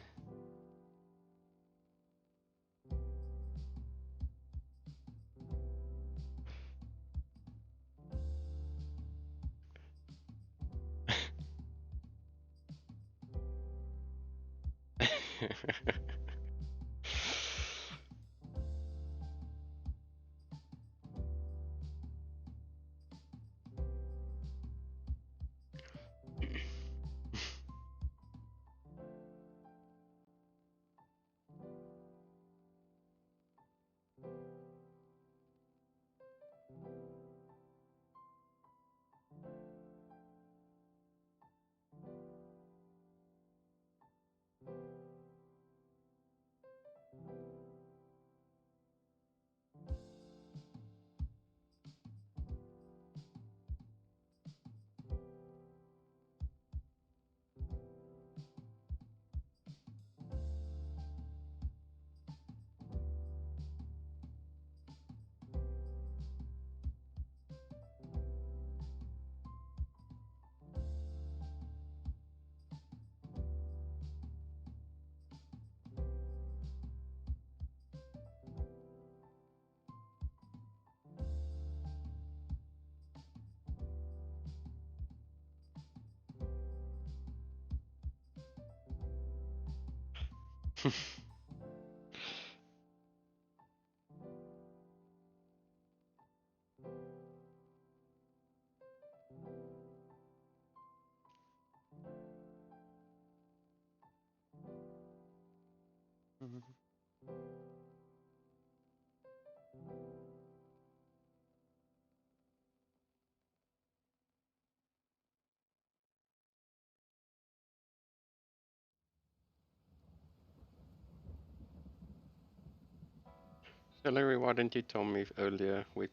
So Larry, why didn't you tell me earlier weight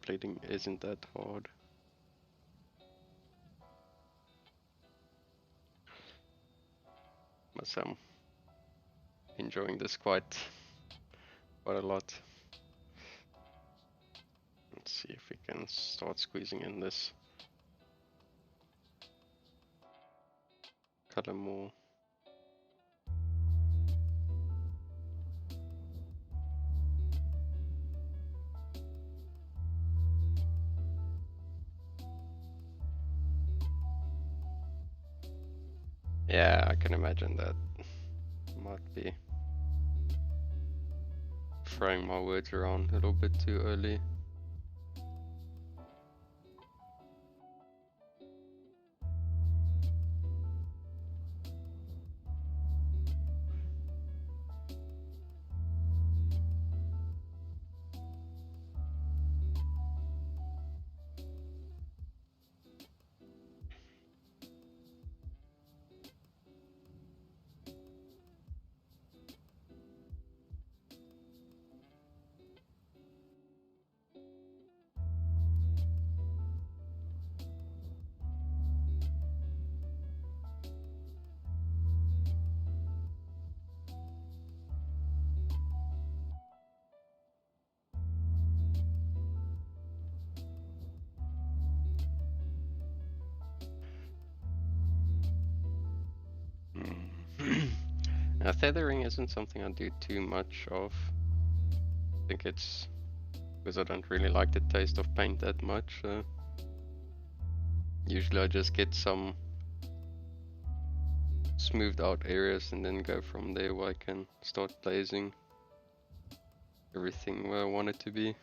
isn't that hard? Must enjoying this quite a lot. Let's see if we can start squeezing in this color more. Yeah, I can imagine that. Might be throwing my words around a little bit too early. Now, tethering isn't something I do too much of. I think it's because I don't really like the taste of paint that much. Usually I just get some smoothed out areas and then go from there where I can start blazing everything where I want it to be.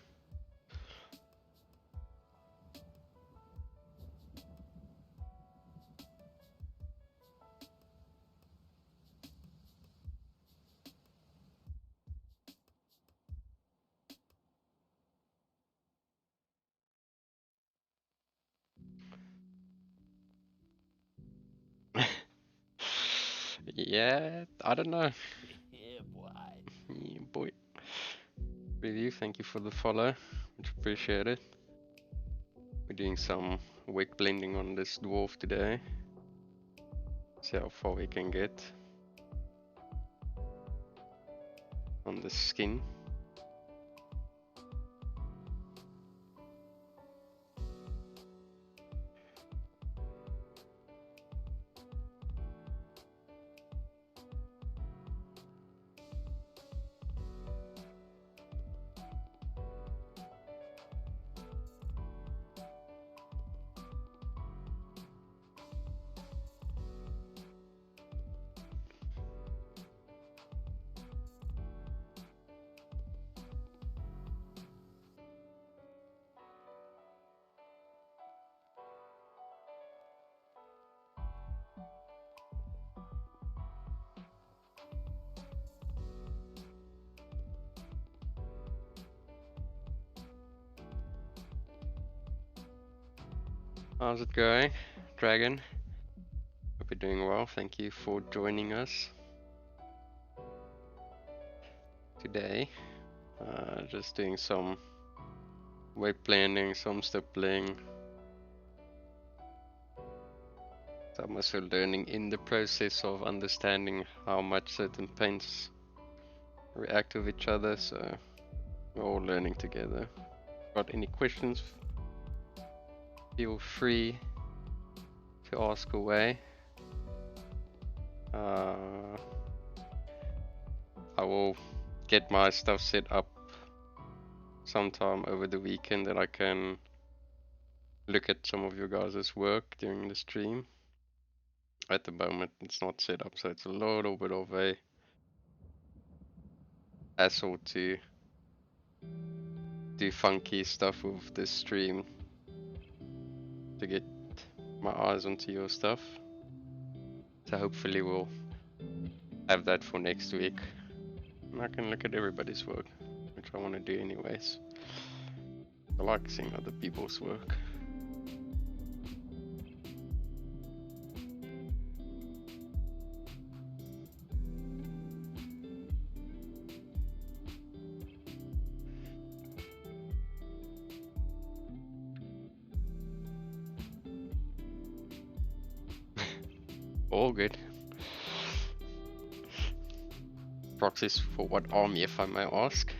Yeah, I don't know. Yeah, boy. Yeah, boy. Review, thank you for the follow. Much appreciated. We're doing some wick blending on this dwarf today. See how far we can get on the skin. How's it going, Dragon? Hope you're doing well. Thank you for joining us today. Just doing some weight blending, some stippling. So I'm also learning in the process of understanding how much certain paints react with each other, so we're all learning together. Got any questions? Feel free to ask away. I will get my stuff set up sometime over the weekend that I can look at some of your guys' work during the stream. At the moment it's not set up, so it's a little bit of a hassle to do funky stuff with this stream to get my eyes onto your stuff. So hopefully we'll have that for next week. And I can look at everybody's work, which I want to do anyways. I like seeing other people's work. All good. Proxies for what army, if I may ask?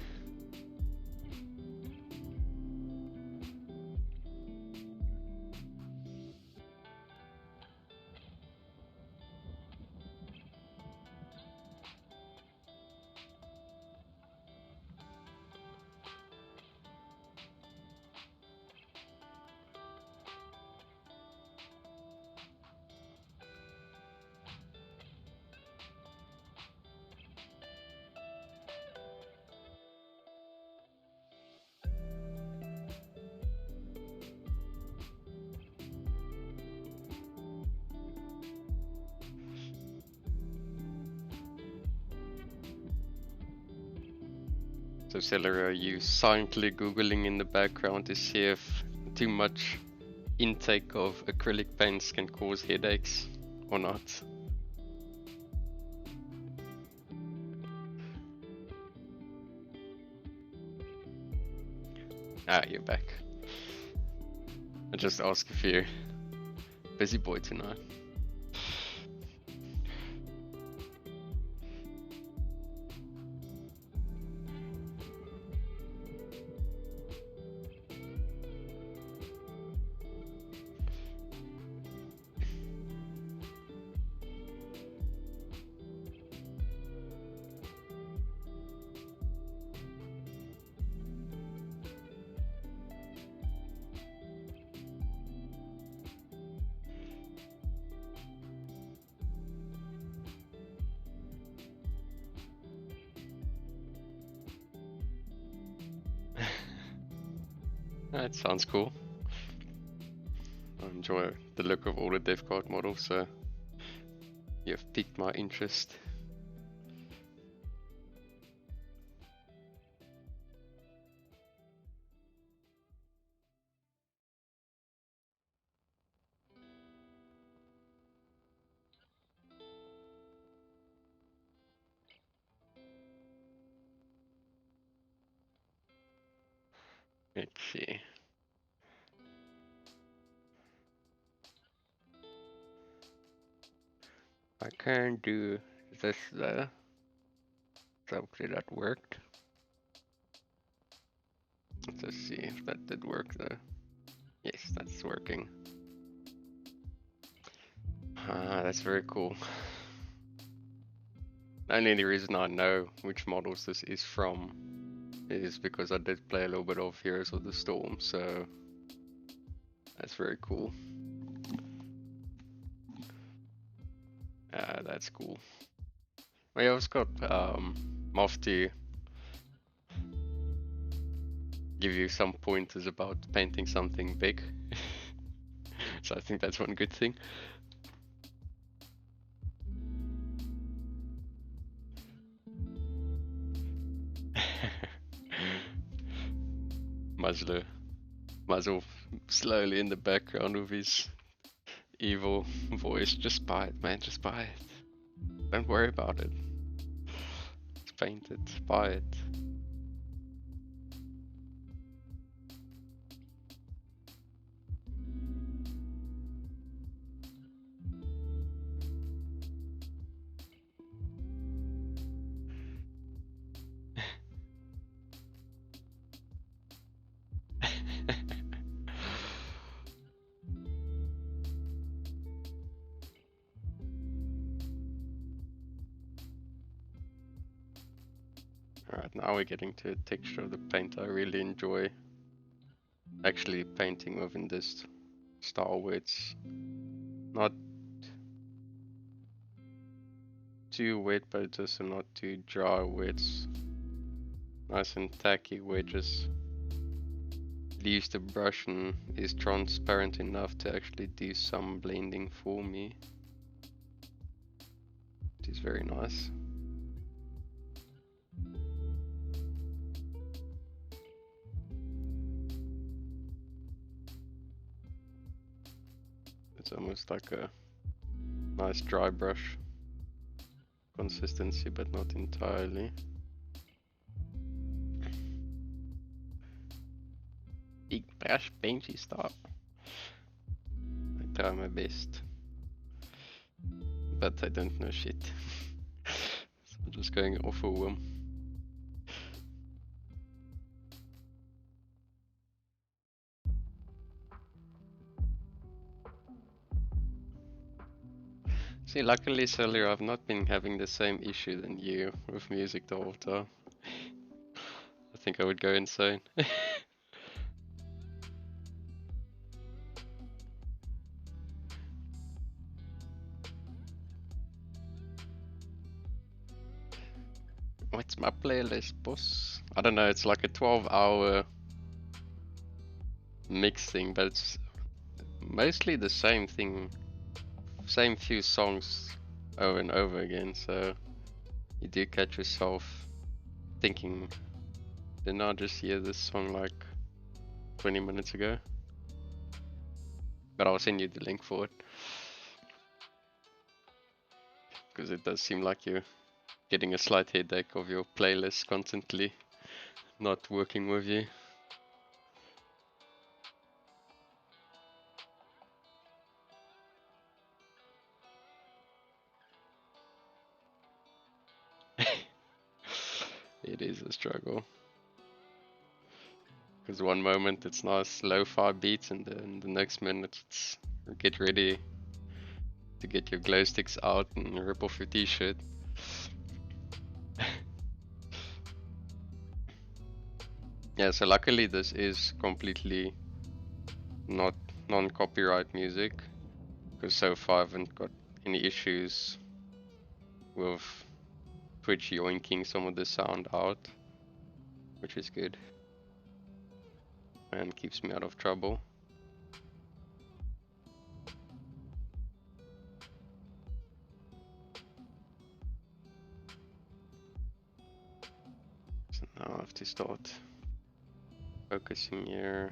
So Celery, are you silently googling in the background to see if too much intake of acrylic paints can cause headaches or not? Ah, you're back. I just asked if you're busy boy tonight. That sounds cool. I enjoy the look of all the dev card models, so you've piqued my interest. Let's see. I can do this though. So hopefully that worked. Let's just see if that did work though. Yes, that's working. Ah, that's very cool. The only reason I know which models this is from is because I did play a little bit of Heroes of the Storm, so that's very cool. That's cool. I also got Moff to give you some pointers about painting something big. So I think that's one good thing. Muzzle slowly in the background with his evil voice. Just buy it, man, just buy it. Don't worry about it. Just paint it, buy it. Alright, now we're getting to a texture of the paint I really enjoy. Actually painting within this style where it's not too wet but it's also not too dry, where it's nice and tacky wedges. Leaves the brush and is transparent enough to actually do some blending for me. It is very nice. It's almost like a nice dry brush consistency, but not entirely. Big brush painty stuff. I try my best, but I don't know shit. So I'm just going off a whim. See, luckily, Celia, I've not been having the same issue than you with music the whole time. I think I would go insane. What's my playlist, boss? I don't know, it's like a 12-hour mix thing, but it's mostly the same thing, same few songs over and over again, so you do catch yourself thinking, didn't I just hear this song like 20 minutes ago? But I'll send you the link for it, because it does seem like you're getting a slight headache of your playlist constantly not working with you. It is a struggle. Because one moment it's nice lo-fi beats, and then the next minute it's get ready to get your glow sticks out and rip off your t-shirt. Yeah, so luckily this is completely not non-copyright music, because so far I haven't got any issues with Twitch yoinking some of the sound out, which is good and keeps me out of trouble. So now I have to start focusing here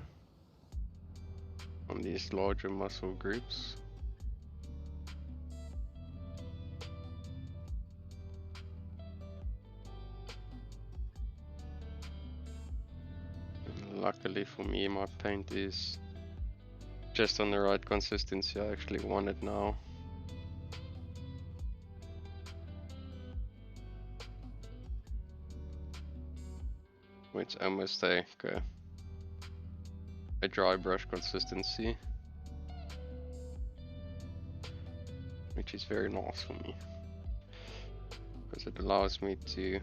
on these larger muscle groups. And luckily for me, my paint is just on the right consistency. I actually want it now. It's almost like a dry brush consistency, which is very nice for me, because it allows me to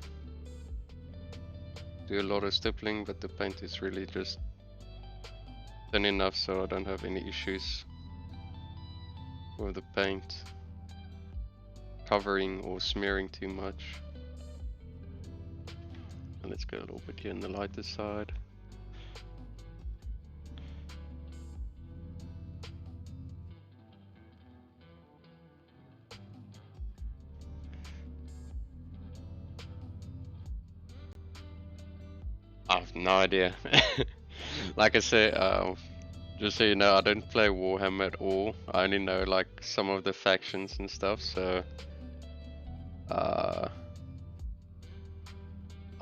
do a lot of stippling, but the paint is really just thin enough so I don't have any issues with the paint covering or smearing too much. And let's go a little bit here on the lighter side. I have no idea. Like I said, just so you know, I don't play Warhammer at all. I only know like some of the factions and stuff, so I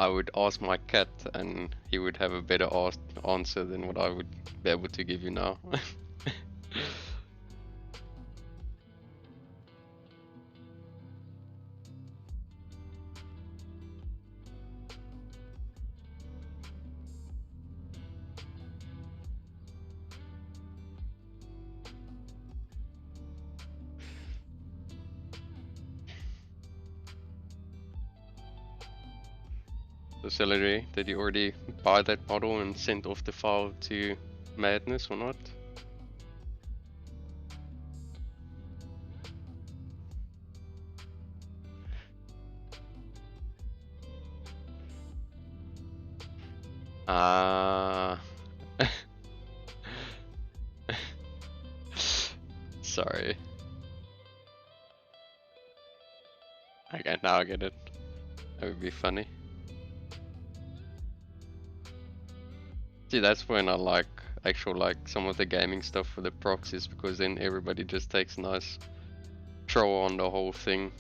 would ask my cat and he would have a better answer than what I would be able to give you now. So Celery, did you already buy that model and send off the file to Madness or not? Ah. Sorry. Okay, now I get it. That would be funny. See, that's when I like some of the gaming stuff for the proxies, because then everybody just takes nice control on the whole thing.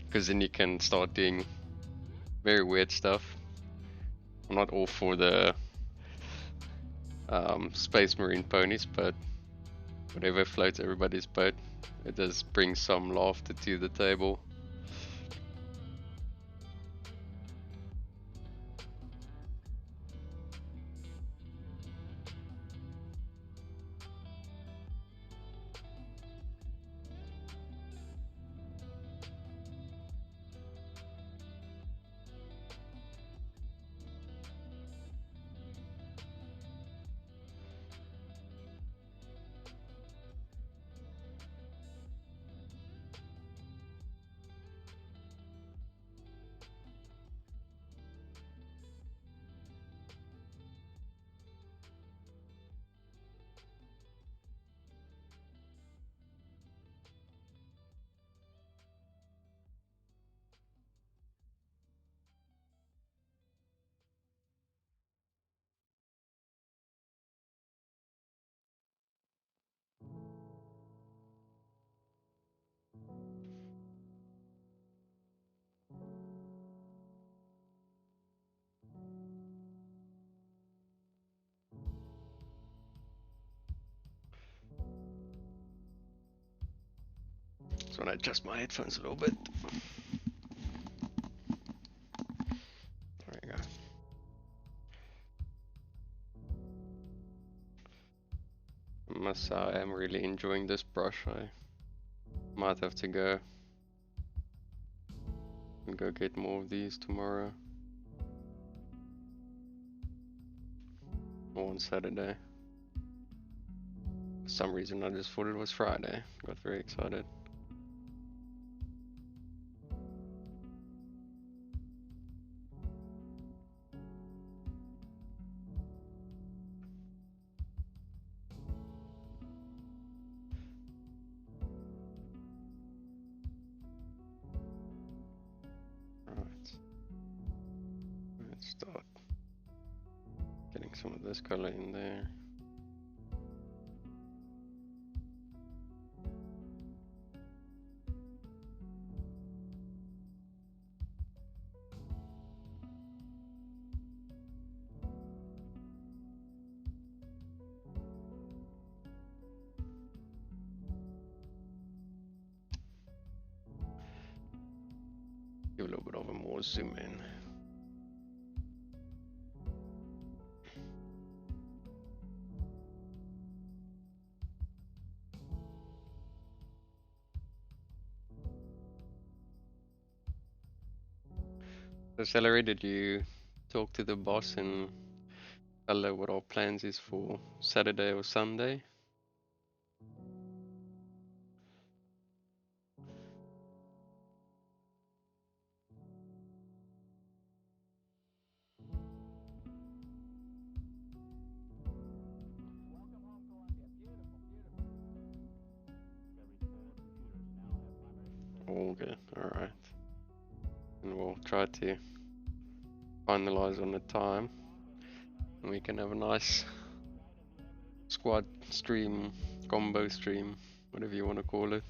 Because then you can start doing very weird stuff. I'm not all for the Space Marine ponies, but whatever floats everybody's boat, it does bring some laughter to the table. So when I adjust my headphones a little bit. There you go. I must say, I am really enjoying this brush. I might have to go and go get more of these tomorrow. Or on Saturday. For some reason I just thought it was Friday. Got very excited. Alright. Let's start getting some of this color in there. Give a little bit of a more zoom in. So Celery, did you talk to the boss and tell her what our plans is for Saturday or Sunday? All good, alright. And we'll try to finalize on the time. And we can have a nice squad stream, combo stream, whatever you want to call it.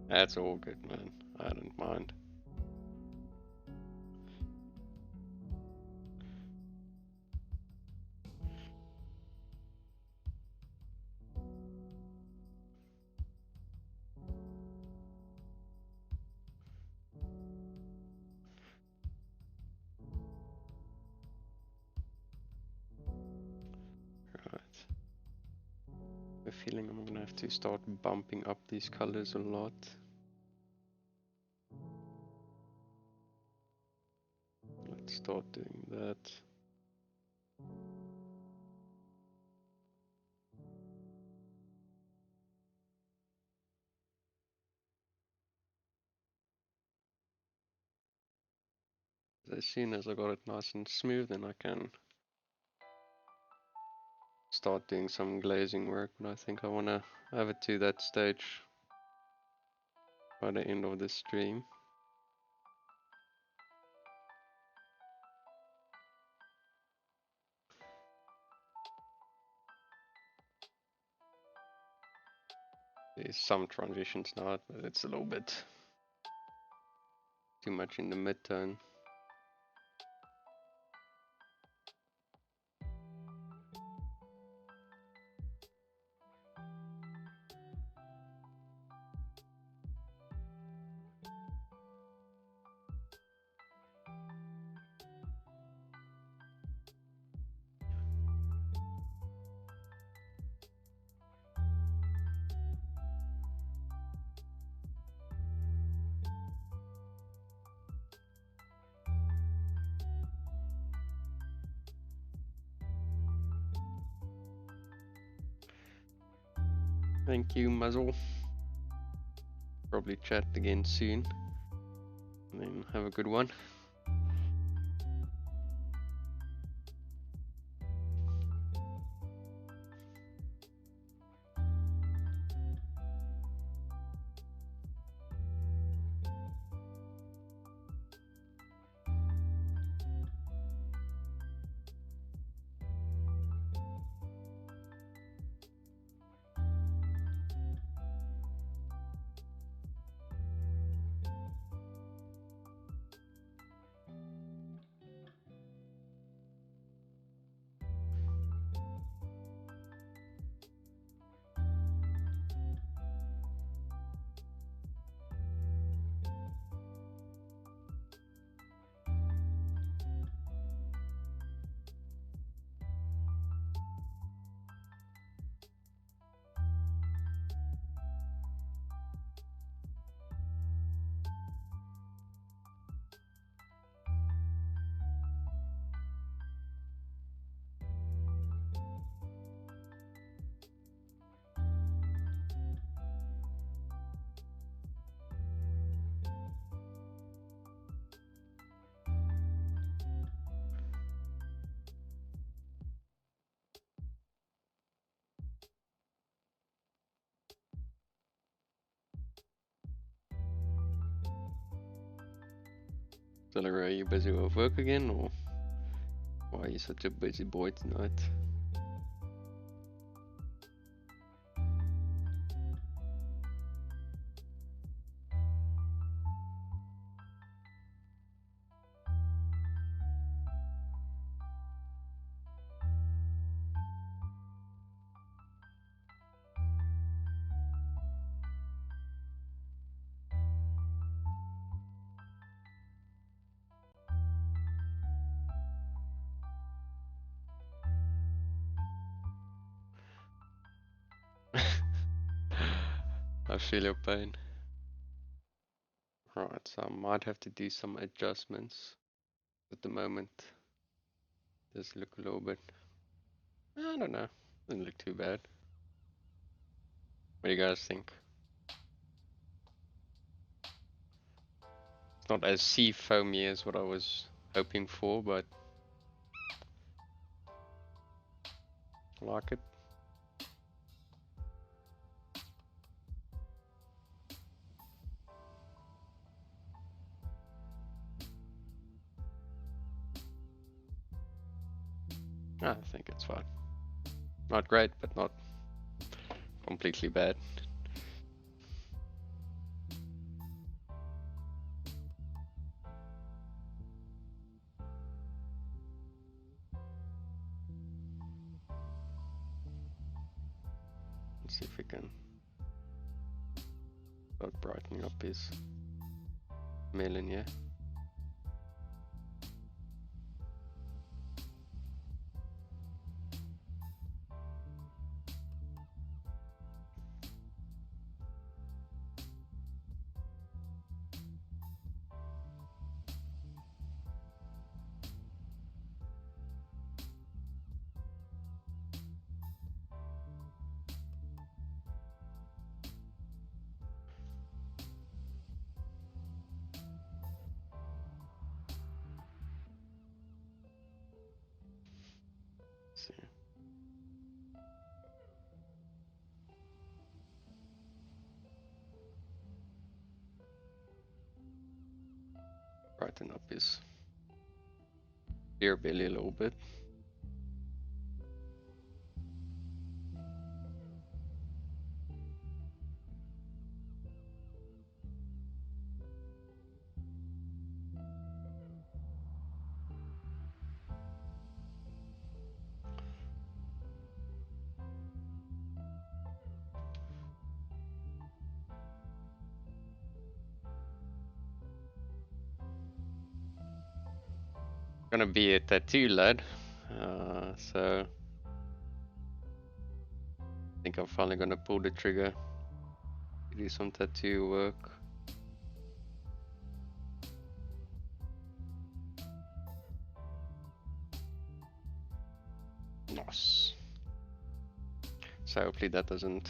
That's all good, man. I don't mind. Right. I have a feeling I'm gonna have to start bumping up these colors a lot. Let's start doing that. as soon as I got it nice and smooth, then I can start doing some glazing work. But I think I want to have it to that stage by the end of this stream. There's some transitions now, but it's a little bit too much in the mid-tone. Thank you, Muzzle. Probably chat again soon. And then have a good one. Celery, are you busy with work again, or why are you such a busy boy tonight? I feel your pain. Right, so I might have to do some adjustments. At the moment, does look a little bit, I don't know, doesn't look too bad. What do you guys think? It's not as sea foamy as what I was hoping for, but I like it. I think it's fine. Not great, but not completely bad. Let's see if we can start brightening up his melon here. brighten up his beer belly a little bit. Gonna be a tattoo lad, so I think I'm finally gonna pull the trigger, do some tattoo work. Nice. So hopefully that doesn't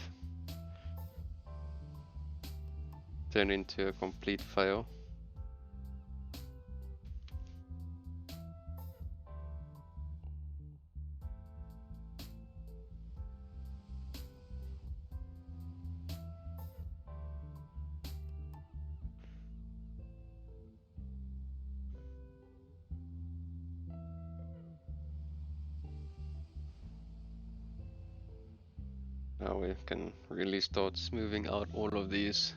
turn into a complete fail. Now we can really start smoothing out all of these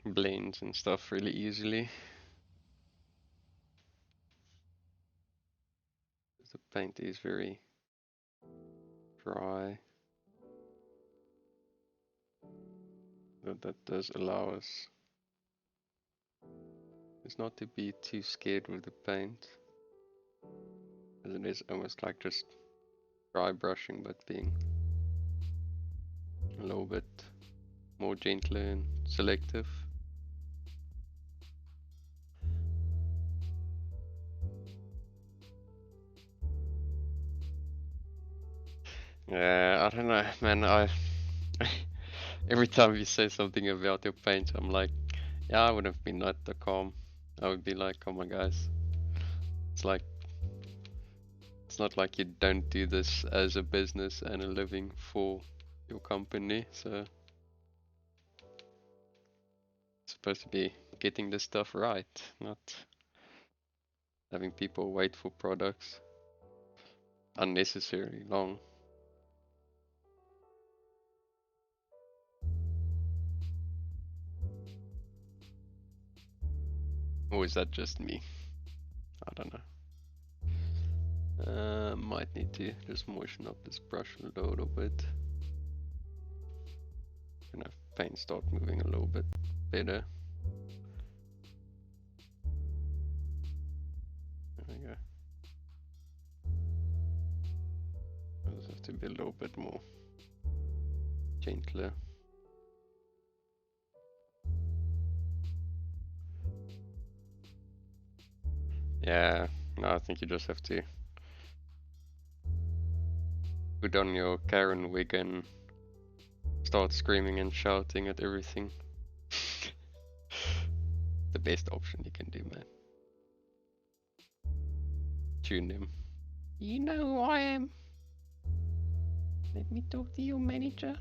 blends and stuff really easily. The paint is very dry. But that does allow us is not to be too scared with the paint, as it is almost like just dry brushing, but being a little bit more gentle and selective. Yeah, I don't know, man. Every time you say something about your paint, I'm like, yeah, I would have been not that calm. I would be like, come on, guys. It's like, it's not like you don't do this as a business and a living for your company, so it's supposed to be getting this stuff right, not having people wait for products unnecessarily long. Or is that just me? I don't know. Might need to just moisten up this brush a little bit. And have paint start moving a little bit better. There we go. I just have to be a little bit more gentler. Yeah, no, I think you just have to put on your Karen wig and start screaming and shouting at everything. The best option you can do, man. Tune him. You know who I am. Let me talk to your manager.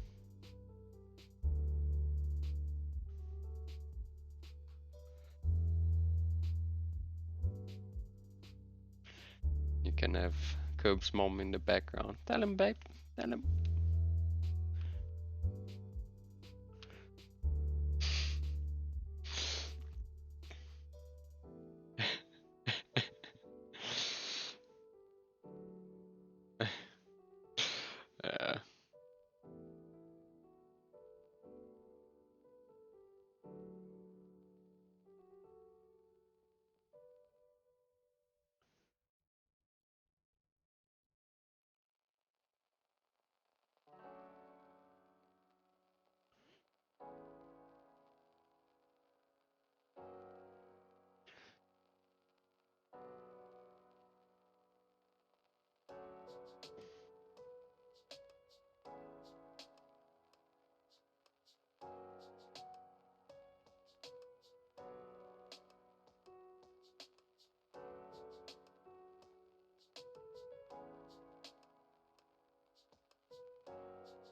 You can have Cope's mom in the background. Tell him, babe. Tell him. Yeah.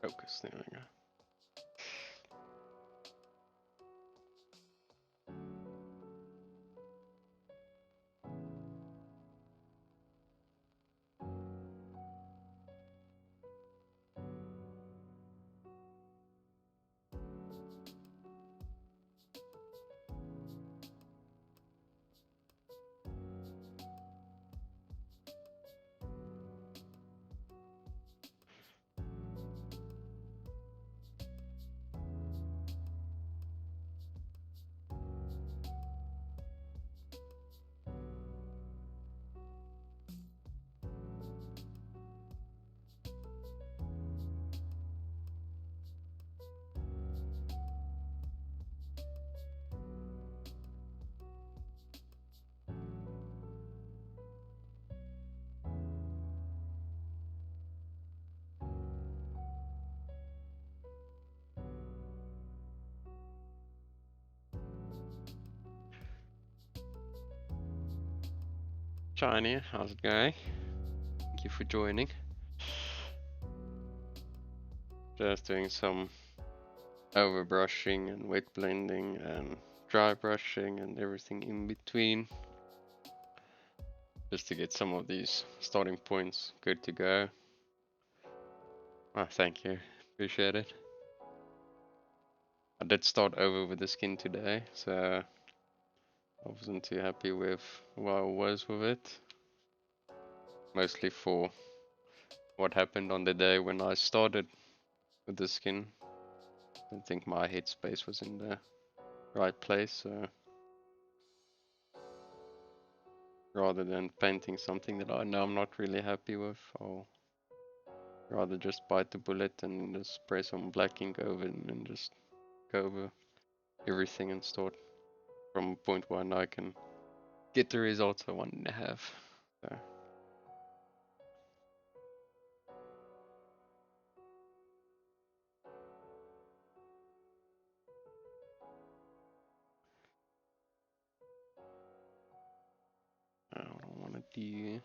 Focus, there we go. Shiny, how's it going? Thank you for joining. Just doing some overbrushing and wet blending and dry brushing and everything in between. Just to get some of these starting points good to go. Ah, thank you. Appreciate it. I did start over with the skin today, so I wasn't too happy with where I was with it. Mostly for what happened on the day when I started with the skin. I don't think my headspace was in the right place, so rather than painting something that I know I'm not really happy with, I'll rather just bite the bullet and just spray some black ink over it and just go over everything and start from a point where I know I can get the results I want to have. So. I don't want to do.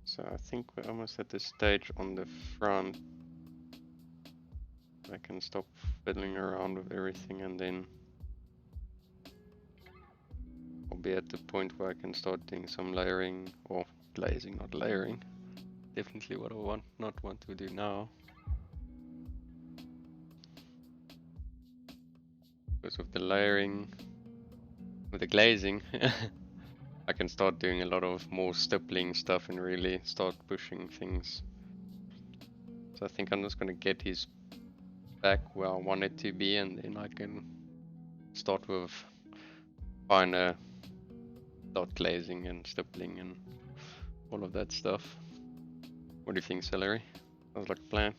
So I think we're almost at the stage on the front. I can stop fiddling around with everything and then I'll be at the point where I can start doing some layering or glazing, not layering. Definitely what I not want to do now. Because with the layering, with the glazing, I can start doing a lot of more stippling stuff and really start pushing things. So I think I'm just gonna get his back where I want it to be and then I can start with finer dot glazing and stippling and all of that stuff. What do you think, Celery? Sounds like a plan.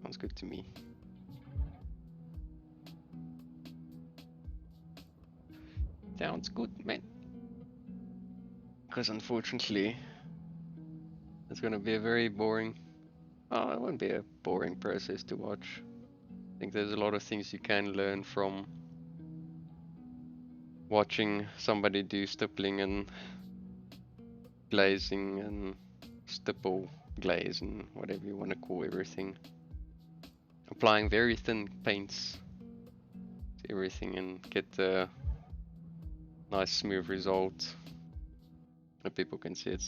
Sounds good to me. Sounds good, man. Because unfortunately, it's gonna be a very boring. Oh, it won't be a boring process to watch. I think there's a lot of things you can learn from watching somebody do stippling and glazing and stipple glaze and whatever you want to call everything. Applying very thin paints to everything and get the nice smooth result that people can see. It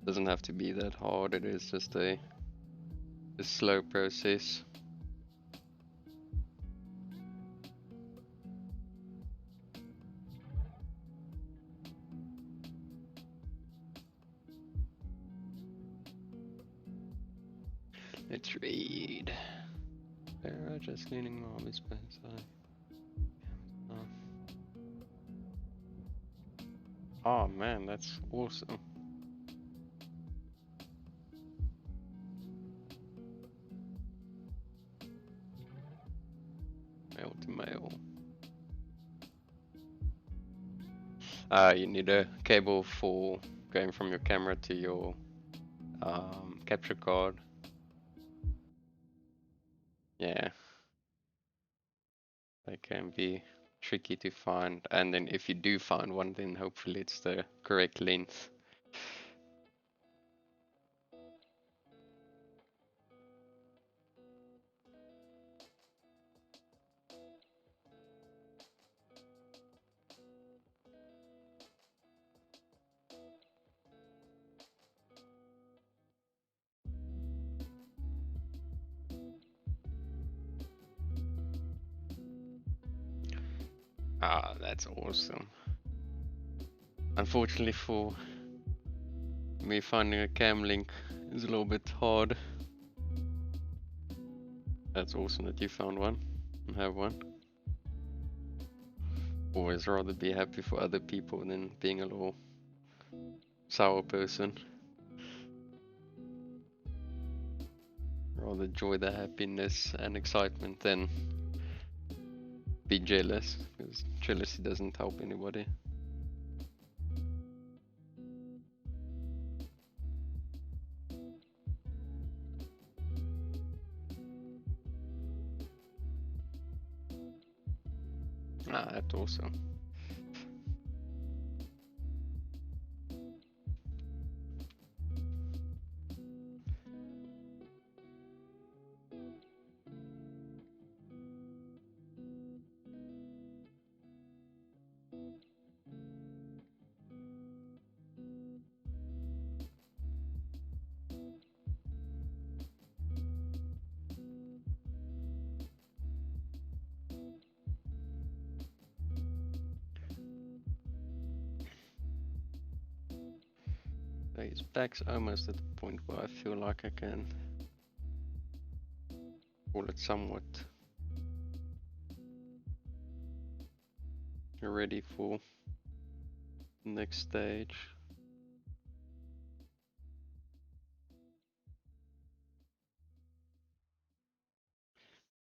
doesn't have to be that hard. It is just a slow process. Let's read. They're just cleaning Mommy's bedside. Oh man, that's awesome. Mail to mail. You need a cable for going from your camera to your capture card. Yeah, they can be tricky to find, and then if you do find one, then hopefully it's the correct length. Ah, that's awesome. Unfortunately for me, finding a cam link is a little bit hard. That's awesome that you found one and have one. Always rather be happy for other people than being a little sour person. Rather enjoy the happiness and excitement than be jealous, because jealousy doesn't help anybody. Ah, that's awesome. His back's almost at the point where I feel like I can call it somewhat ready for the next stage.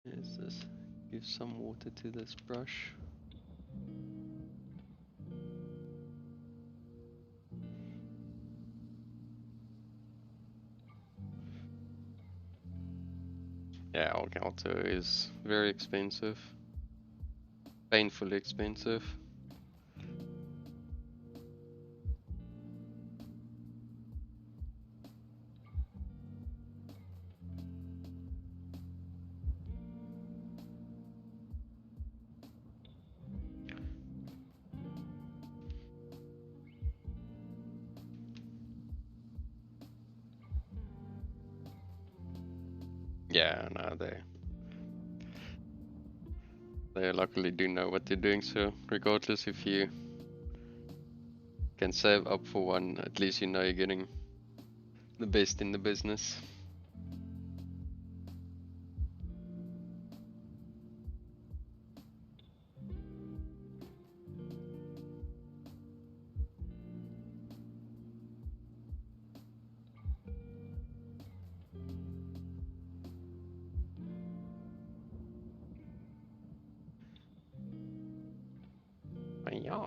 Is this? Give some water to this brush. Yeah, Algalto is very expensive. Painfully expensive. Yeah, no, they luckily do know what they're doing, so regardless if you can save up for one, at least you know you're getting the best in the business. Yeah.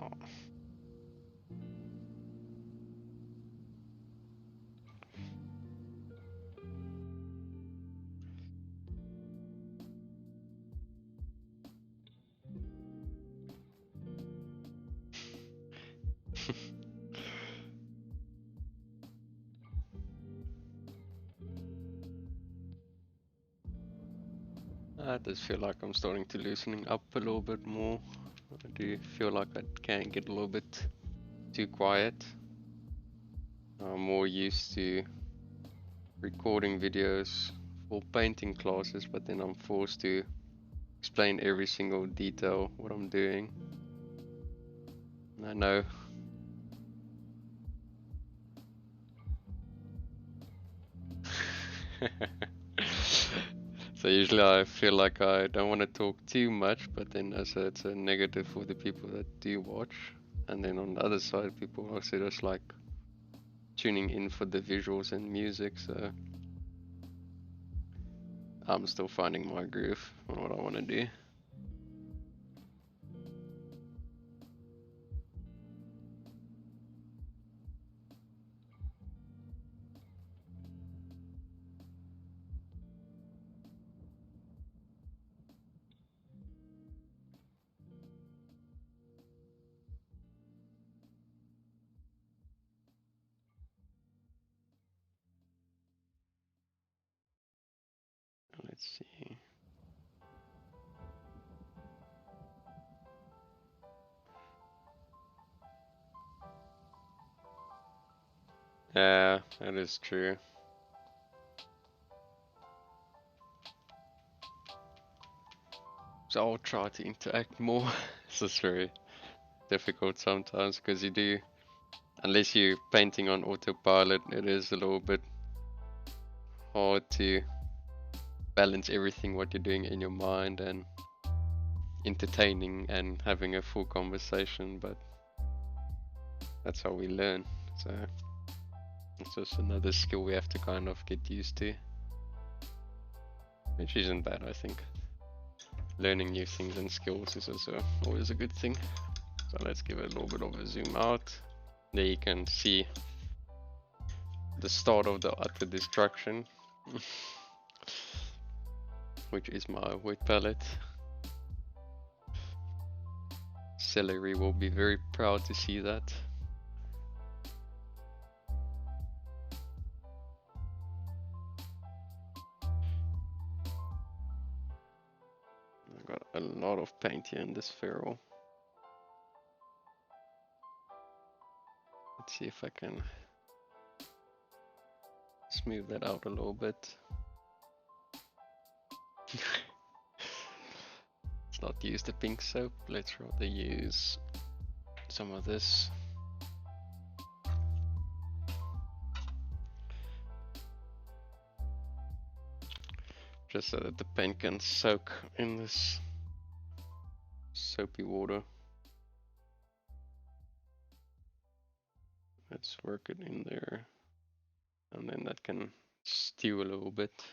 I just feel like I'm starting to loosening up a little bit more. I do feel like I can get a little bit too quiet. I'm more used to recording videos for painting classes, but then I'm forced to explain every single detail what I'm doing. And I know so usually I feel like I don't want to talk too much, but then I said it's a negative for the people that do watch. And then on the other side, people also just like tuning in for the visuals and music, so I'm still finding my groove on what I want to do. Let's see. Yeah, that is true. So I'll try to interact more. It's just very difficult sometimes because you do, unless you're painting on autopilot, it is a little bit hard to balance everything what you're doing in your mind and entertaining and having a full conversation, but that's how we learn. So it's just another skill we have to kind of get used to, which isn't bad, I think. Learning new things and skills is also always a good thing. So let's give it a little bit of a zoom out. There you can see the start of the utter destruction, which is my wood palette. Celery will be very proud to see that. I got a lot of paint here in this feral. Let's see if I can smooth that out a little bit. Let's not use the pink soap, let's rather use some of this. Just so that the paint can soak in this soapy water. Let's work it in there, and then that can stew a little bit.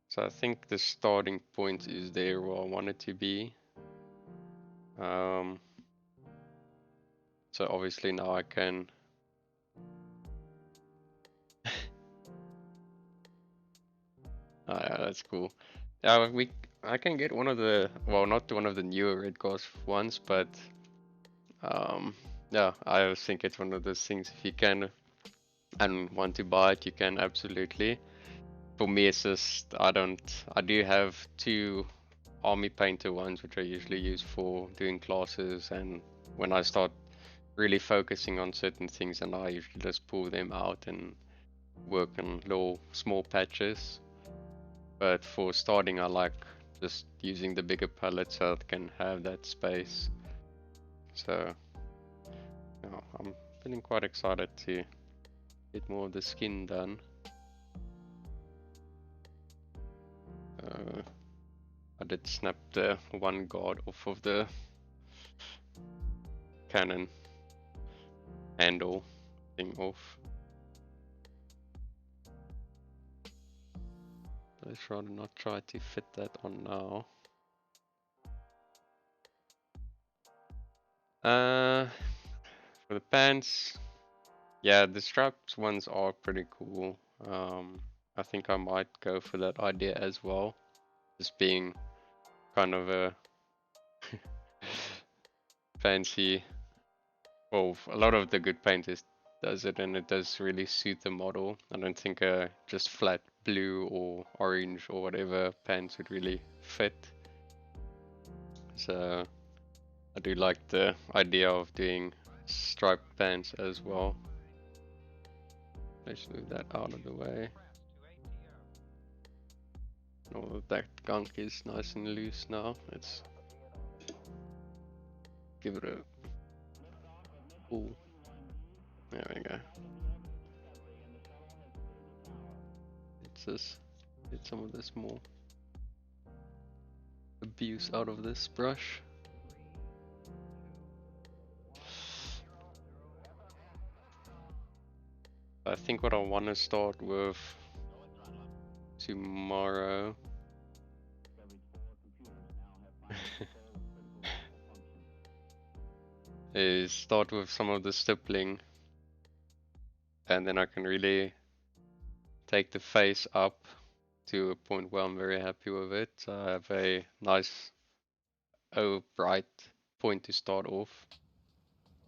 So I think the starting point is there where I want it to be. So obviously now I can yeah, that's cool. Yeah, I can get one of the, well, not one of the newer red gauze ones, but yeah, I always think it's one of those things, if you can and want to buy it, you can absolutely. For me, it's just I do have two army painter ones which I usually use for doing classes, and when I start really focusing on certain things, and I usually just pull them out and work on little small patches. But for starting, I like just using the bigger palette so I can have that space. So yeah, I'm feeling quite excited to get more of the skin done. I did snap the one guard off of the cannon handle thing off. Let's rather not try to fit that on now. For the pants, yeah, the straps ones are pretty cool. I think I might go for that idea as well. Just being kind of a fancy, well, a lot of the good painters does it, and it does really suit the model. I don't think just flat blue or orange or whatever pants would really fit. So I do like the idea of doing striped pants as well. Let's move that out of the way. All of that gunk is nice and loose now. Let's give it a pull. There we go. Let's just get some of this more abuse out of this brush. I think what I want to start with tomorrow is start with some of the stippling, and then I can really take the face up to a point where I'm very happy with it. So I have a nice bright point to start off,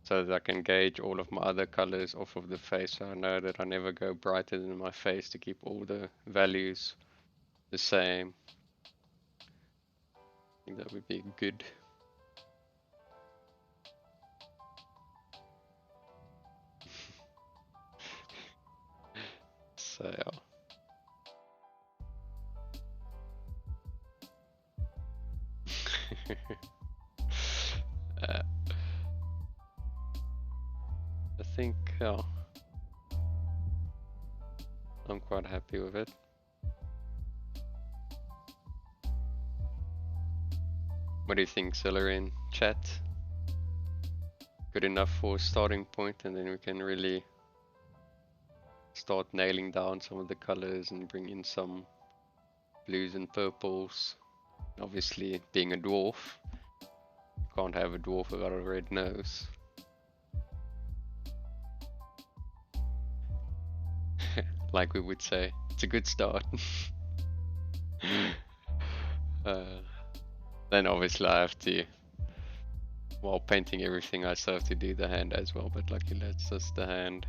so that I can gauge all of my other colors off of the face, so I know that I never go brighter than my face to keep all the values the same. I think that would be good. So yeah. uh, I think I'm quite happy with it. What do you think, Celery, in chat? Good enough for a starting point, and then we can really start nailing down some of the colors and bring in some blues and purples. Obviously, being a dwarf, you can't have a dwarf without a red nose. Like we would say, it's a good start. Then obviously I have to, while painting everything, I still have to do the hand as well, but luckily that's just the hand.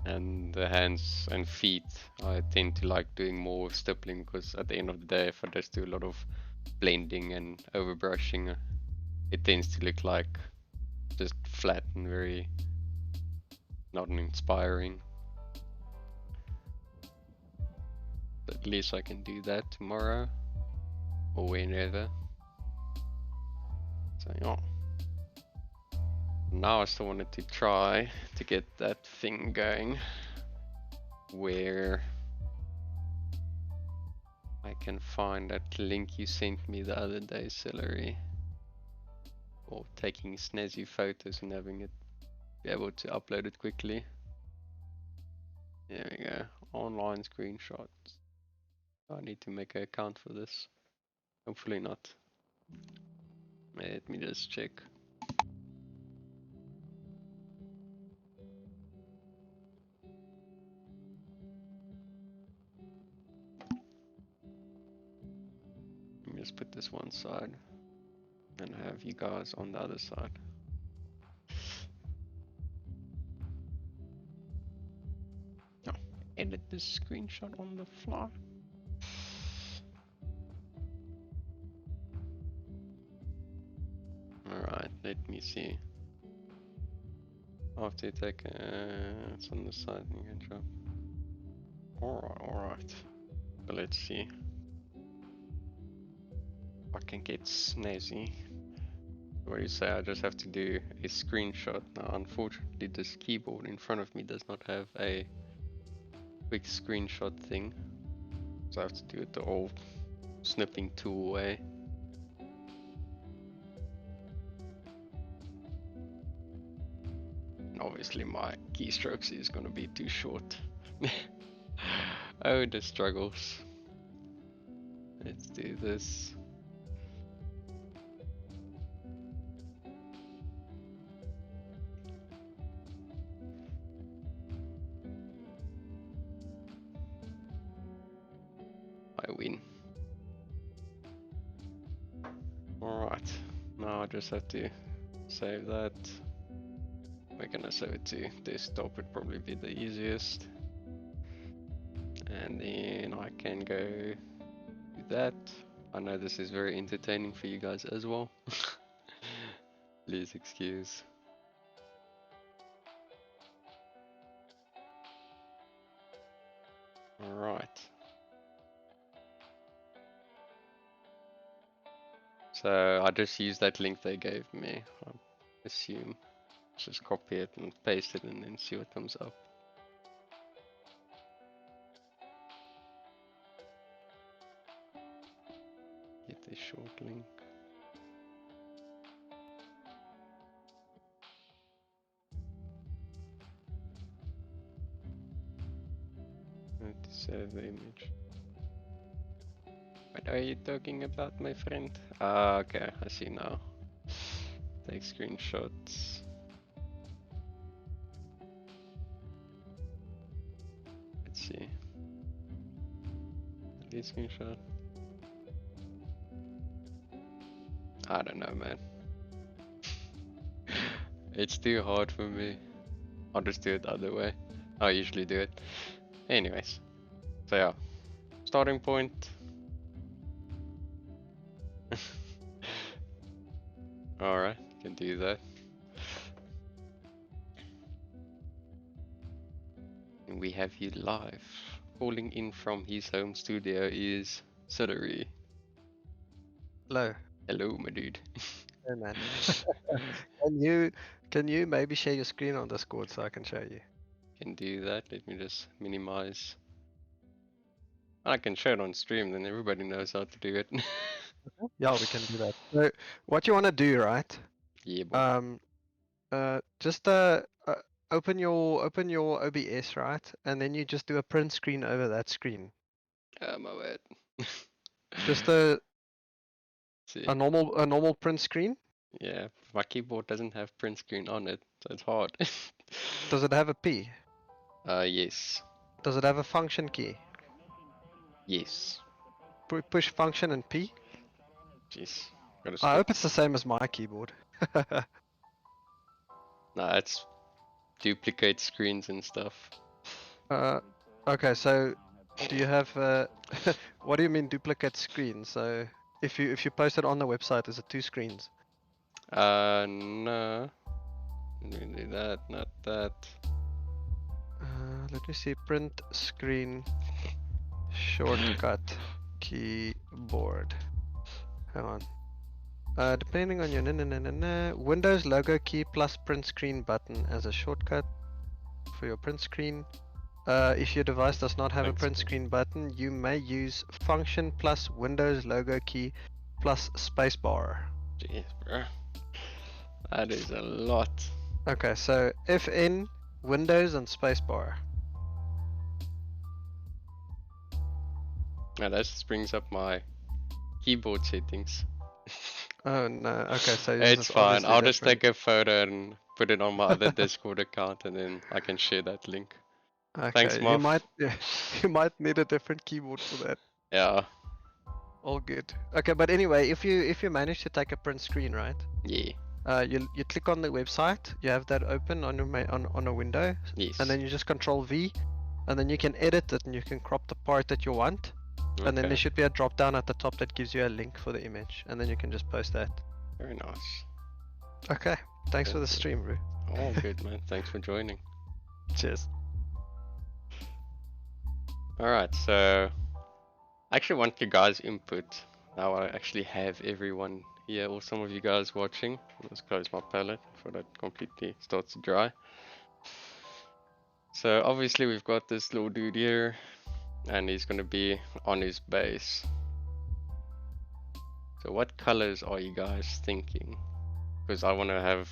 And the hands and feet, I tend to like doing more stippling, because at the end of the day, if I just do a lot of blending and overbrushing, it tends to look like just flat and very not inspiring. But at least I can do that tomorrow or whenever. So yeah. Now I still wanted to try to get that thing going where I can find that link you sent me the other day, Celery, or taking snazzy photos and having it be able to upload it quickly. There we go, online screenshots. I need to make an account for this. Hopefully not. Let me just check. Let me just put this one side and have you guys on the other side. Oh, edit this screenshot on the fly. Alright, let me see. After you take it's on the side you can drop. Alright. So let's see. I can get snazzy. What do you say? I just have to do a screenshot. Now unfortunately this keyboard in front of me does not have a quick screenshot thing. So I have to do it the old snipping tool way. And obviously my keystrokes is gonna be too short. Oh, the struggles. Let's do this. I win. Alright, now I just have to save that. We're gonna save it to desktop, would probably be the easiest. And then I can go do that. I know this is very entertaining for you guys as well. Please excuse. Alright. So I just used that link they gave me, I assume. Just copy it and paste it and then see what comes up. Get a short link. To save the image. What are you talking about, my friend? Ah, okay, I see now. Take screenshots. Let's see. Delete screenshot. I don't know, man. It's too hard for me. I'll just do it the other way. I usually do it. Anyways. So yeah. Starting point. Alright, can do that. And we have you live. Calling in from his home studio is Celery. Hello. Hello, my dude. Hey man. Can you maybe share your screen on Discord so I can show you? Can do that. Let me just minimize. I can show it on stream, then everybody knows how to do it. Yeah, we can do that. So what you want to do, right? Yeah, boy. Um, just open your OBS, right? And then you just do a print screen over that screen. My bad. Just See, a normal print screen. yeah, my keyboard doesn't have print screen on it, so it's hard. Does it have a P? Yes. Does it have a function key? Yes. Push function and P. Jeez. Gotta I switch. hope it's the same as my keyboard. Nah, it's duplicate screens and stuff. uh, okay, so do you have what do you mean duplicate screen? So if you post it on the website, is it two screens? No. Let me do that, not that. Let me see. Print screen shortcut keyboard. Hang on. Depending on your Windows logo key plus print screen button as a shortcut for your print screen. If your device does not have a Thanks, print bro. screen button, you may use function plus Windows logo key plus spacebar. Jeez, bro. That is a lot. Okay, so FN, Windows, and spacebar. Now that just brings up my keyboard settings. Oh no, okay, so yours It's is fine. obviously I'll just different. take a photo and put it on my other Discord account and then I can share that link. Thanks, Okay, Muff. you might need a different keyboard for that. Yeah, All good. Okay, but anyway, if you manage to take a print screen, right? yeah, You click on the website, you have that open on your on a window, and yes. then you just Control V, and then you can edit it and you can crop the part that you want, and then there Okay, should be a drop down at the top that gives you a link for the image, and then you can just post that. very nice. Okay, thanks All for the good. stream, bro. All good, man. Thanks for joining. Cheers. Alright, so I actually want you guys' input. Now I actually have everyone here, or some of you guys watching. Let's close my palette before that completely starts to dry. So obviously we've got this little dude here, and he's gonna be on his base. So what colors are you guys thinking? Because I want to have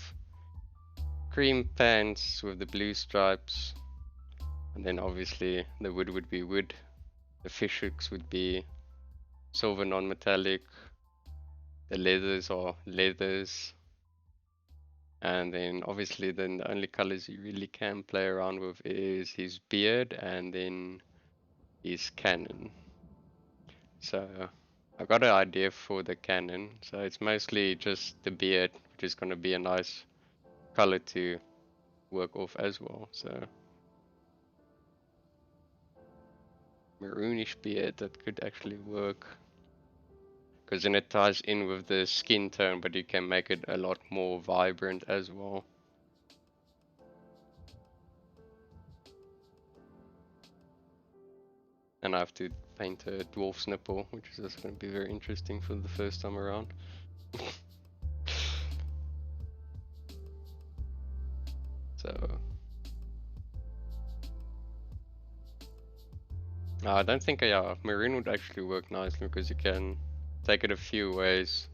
cream pants with the blue stripes, and then obviously the wood would be wood, the fish hooks would be silver non-metallic, the leathers are leathers, and then obviously then the only colors you really can play around with is his beard and then his cannon. So I got an idea for the cannon. So it's mostly just the beard, which is going to be a nice color to work off as well. So maroonish beard, that could actually work. Because then it ties in with the skin tone, but you can make it a lot more vibrant as well. And I have to paint a dwarf's nipple, which is just going to be very interesting for the first time around. So I don't think maroon would actually work nicely because you can take it a few ways.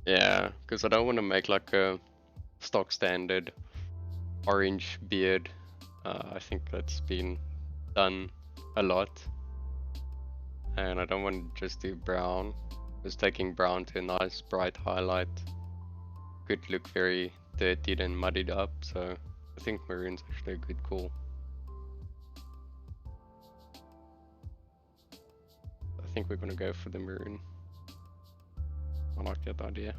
Yeah, because I don't want to make like a stock standard orange beard. I think that's been done a lot, and I don't want to just do brown. Just taking brown to a nice bright highlight could look very dirtied and muddied up, so I think maroon's actually a good call. I think we're gonna go for the maroon. I like that idea.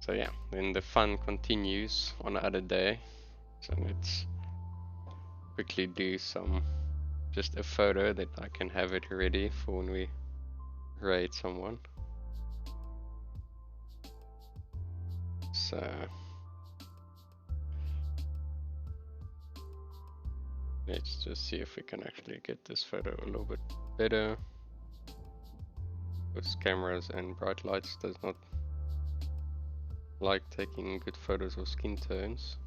So yeah, then the fun continues on another day. So let's quickly do just a photo that I can have it ready for when we raid someone. So Let's just see if we can actually get this photo a little bit better. Because cameras and bright lights does not like taking good photos of skin tones.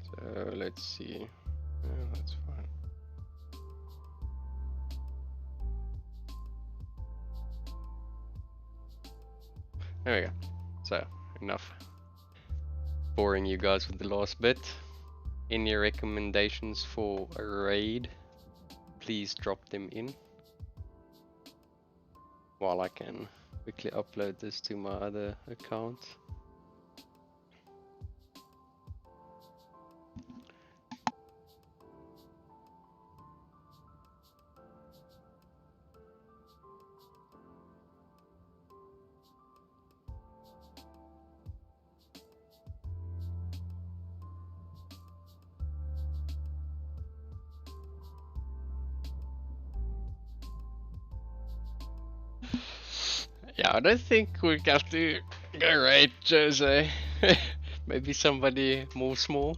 So let's see. Yeah, that's fine. There we go. So enough boring you guys with the last bit. Any recommendations for a raid? Please drop them in. While I can quickly upload this to my other account. Yeah, I don't think we have to go raid Jose. Maybe somebody more small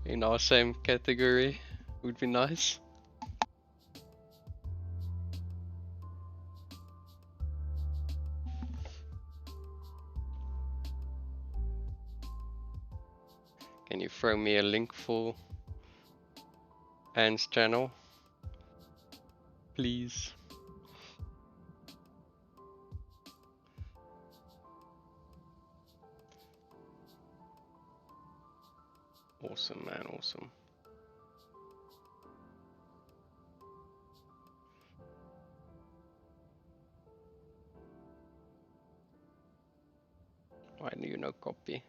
in our same category would be nice. Can you throw me a link for Anne's channel, please? Awesome, man, awesome. Why do you no copy?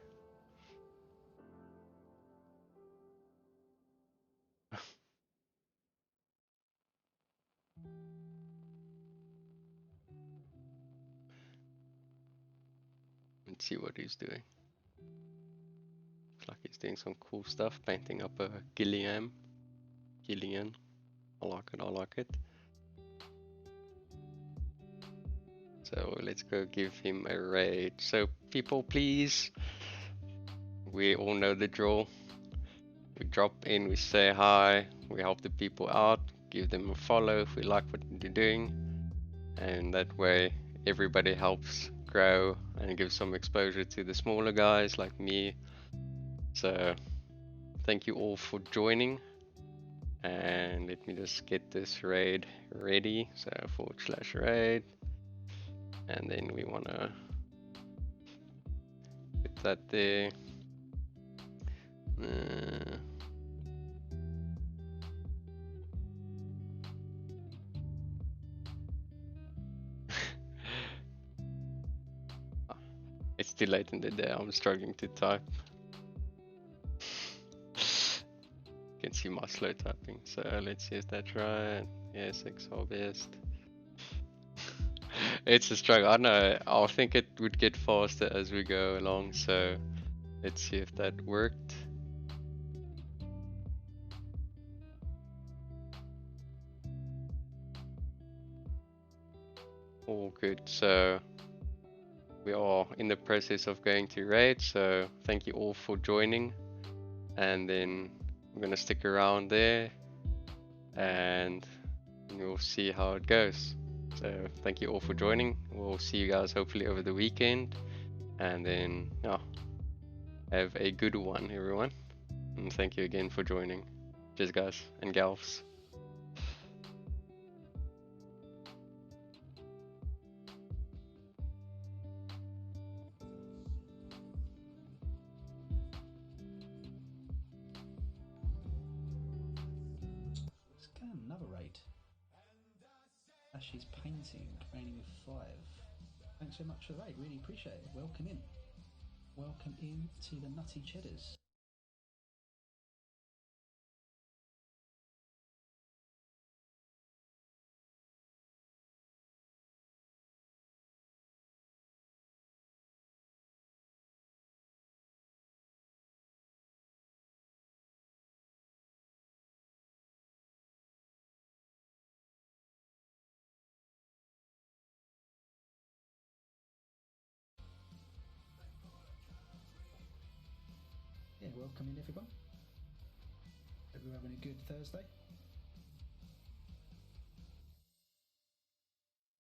Let's see what he's doing. Looks like he's doing some cool stuff, painting up a Gillian. I like it, I like it. So let's go give him a raid. So people, please, we all know the drill. We drop in, we say hi, we help the people out, give them a follow if we like what they're doing, and that way everybody helps grow and give some exposure to the smaller guys like me. So thank you all for joining, and let me just get this raid ready. So /raid, and then we want to put that there. It's too late in the day, I'm struggling to type. You can see my slow typing, so let's see if that's right. Yes, XR best. It's a struggle, I know, I think it would get faster as we go along, so let's see if that worked. All good, so we are in the process of going to raid, so thank you all for joining, and then I'm gonna stick around there and we'll see how it goes. So thank you all for joining. We'll see you guys hopefully over the weekend, and then yeah, have a good one, everyone, and thank you again for joining. Cheers, guys and gals. Let's go another raid. Ashley's painting, training with 5. Thanks so much for the raid, really appreciate it. Welcome in. Welcome in to the Nutty Cheddars. welcome in everyone. Hope you're having a good Thursday.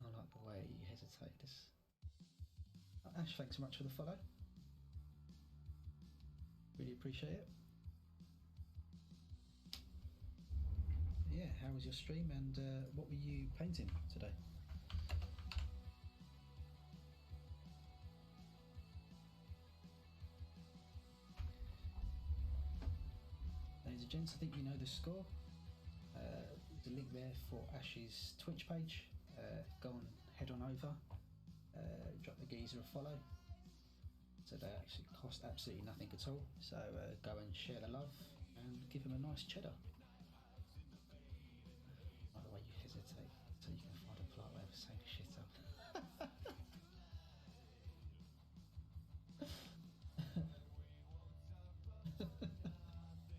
I like the way you hesitated. Ash, thanks so much for the follow. Really appreciate it. Yeah, how was your stream and what were you painting today? Ladies and gents, I think you know the score. There's a link there for Ash's Twitch page. Go on, head on over, drop the geezer a follow. So they actually cost absolutely nothing at all. So go and share the love and give him a nice cheddar. By the way, you hesitate so you can find a polite way of saying shit up.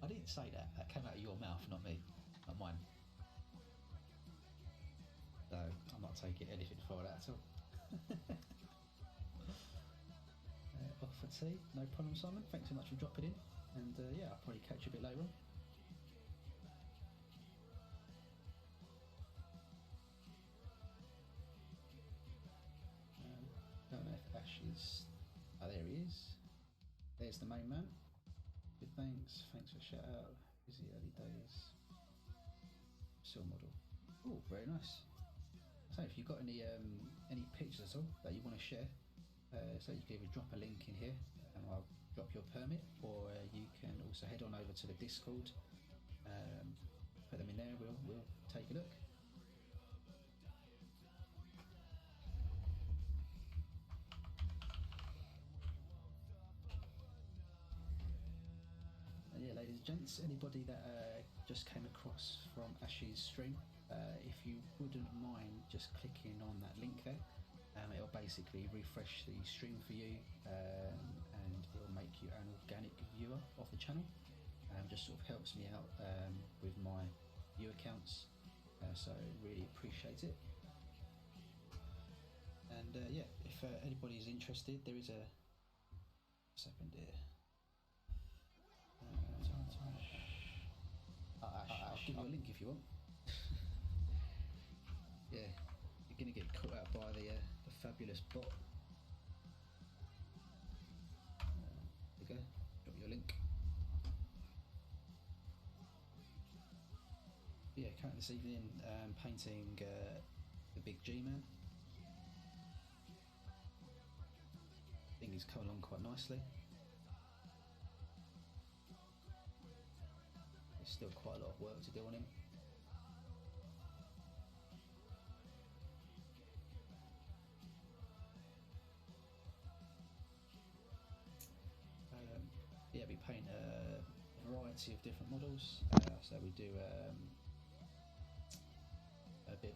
I didn't say that. That came out of your mouth, not me, not mine. So I'm not taking anything for that at all. Off for tea, no problem, Simon. Thanks so much for dropping in, and yeah, I'll probably catch you a bit later on. Don't know if Ash is. Oh, there he is. There's the main man. Good, thanks. Thanks for shout out. Busy early days. Still model. Oh, very nice. So, if you've got any pictures at all that you want to share, so you can either drop a link in here and I'll drop your permit, or you can also head on over to the Discord, put them in there. We'll take a look. And yeah, ladies and gents, anybody that just came across from Ash's stream, if you wouldn't mind just clicking on that link there, it'll basically refresh the stream for you, and it'll make you an organic viewer of the channel. Just sort of helps me out with my viewer counts, so really appreciate it. And yeah, if anybody is interested, there is a second here. I'll give you a link if you want. Yeah, you're gonna get cut out by the fabulous bot. There you go. Drop your link. Yeah, currently this evening painting the big G-man. I think he's coming along quite nicely. There's still quite a lot of work to do on him. Yeah, we paint a variety of different models. So we do a bit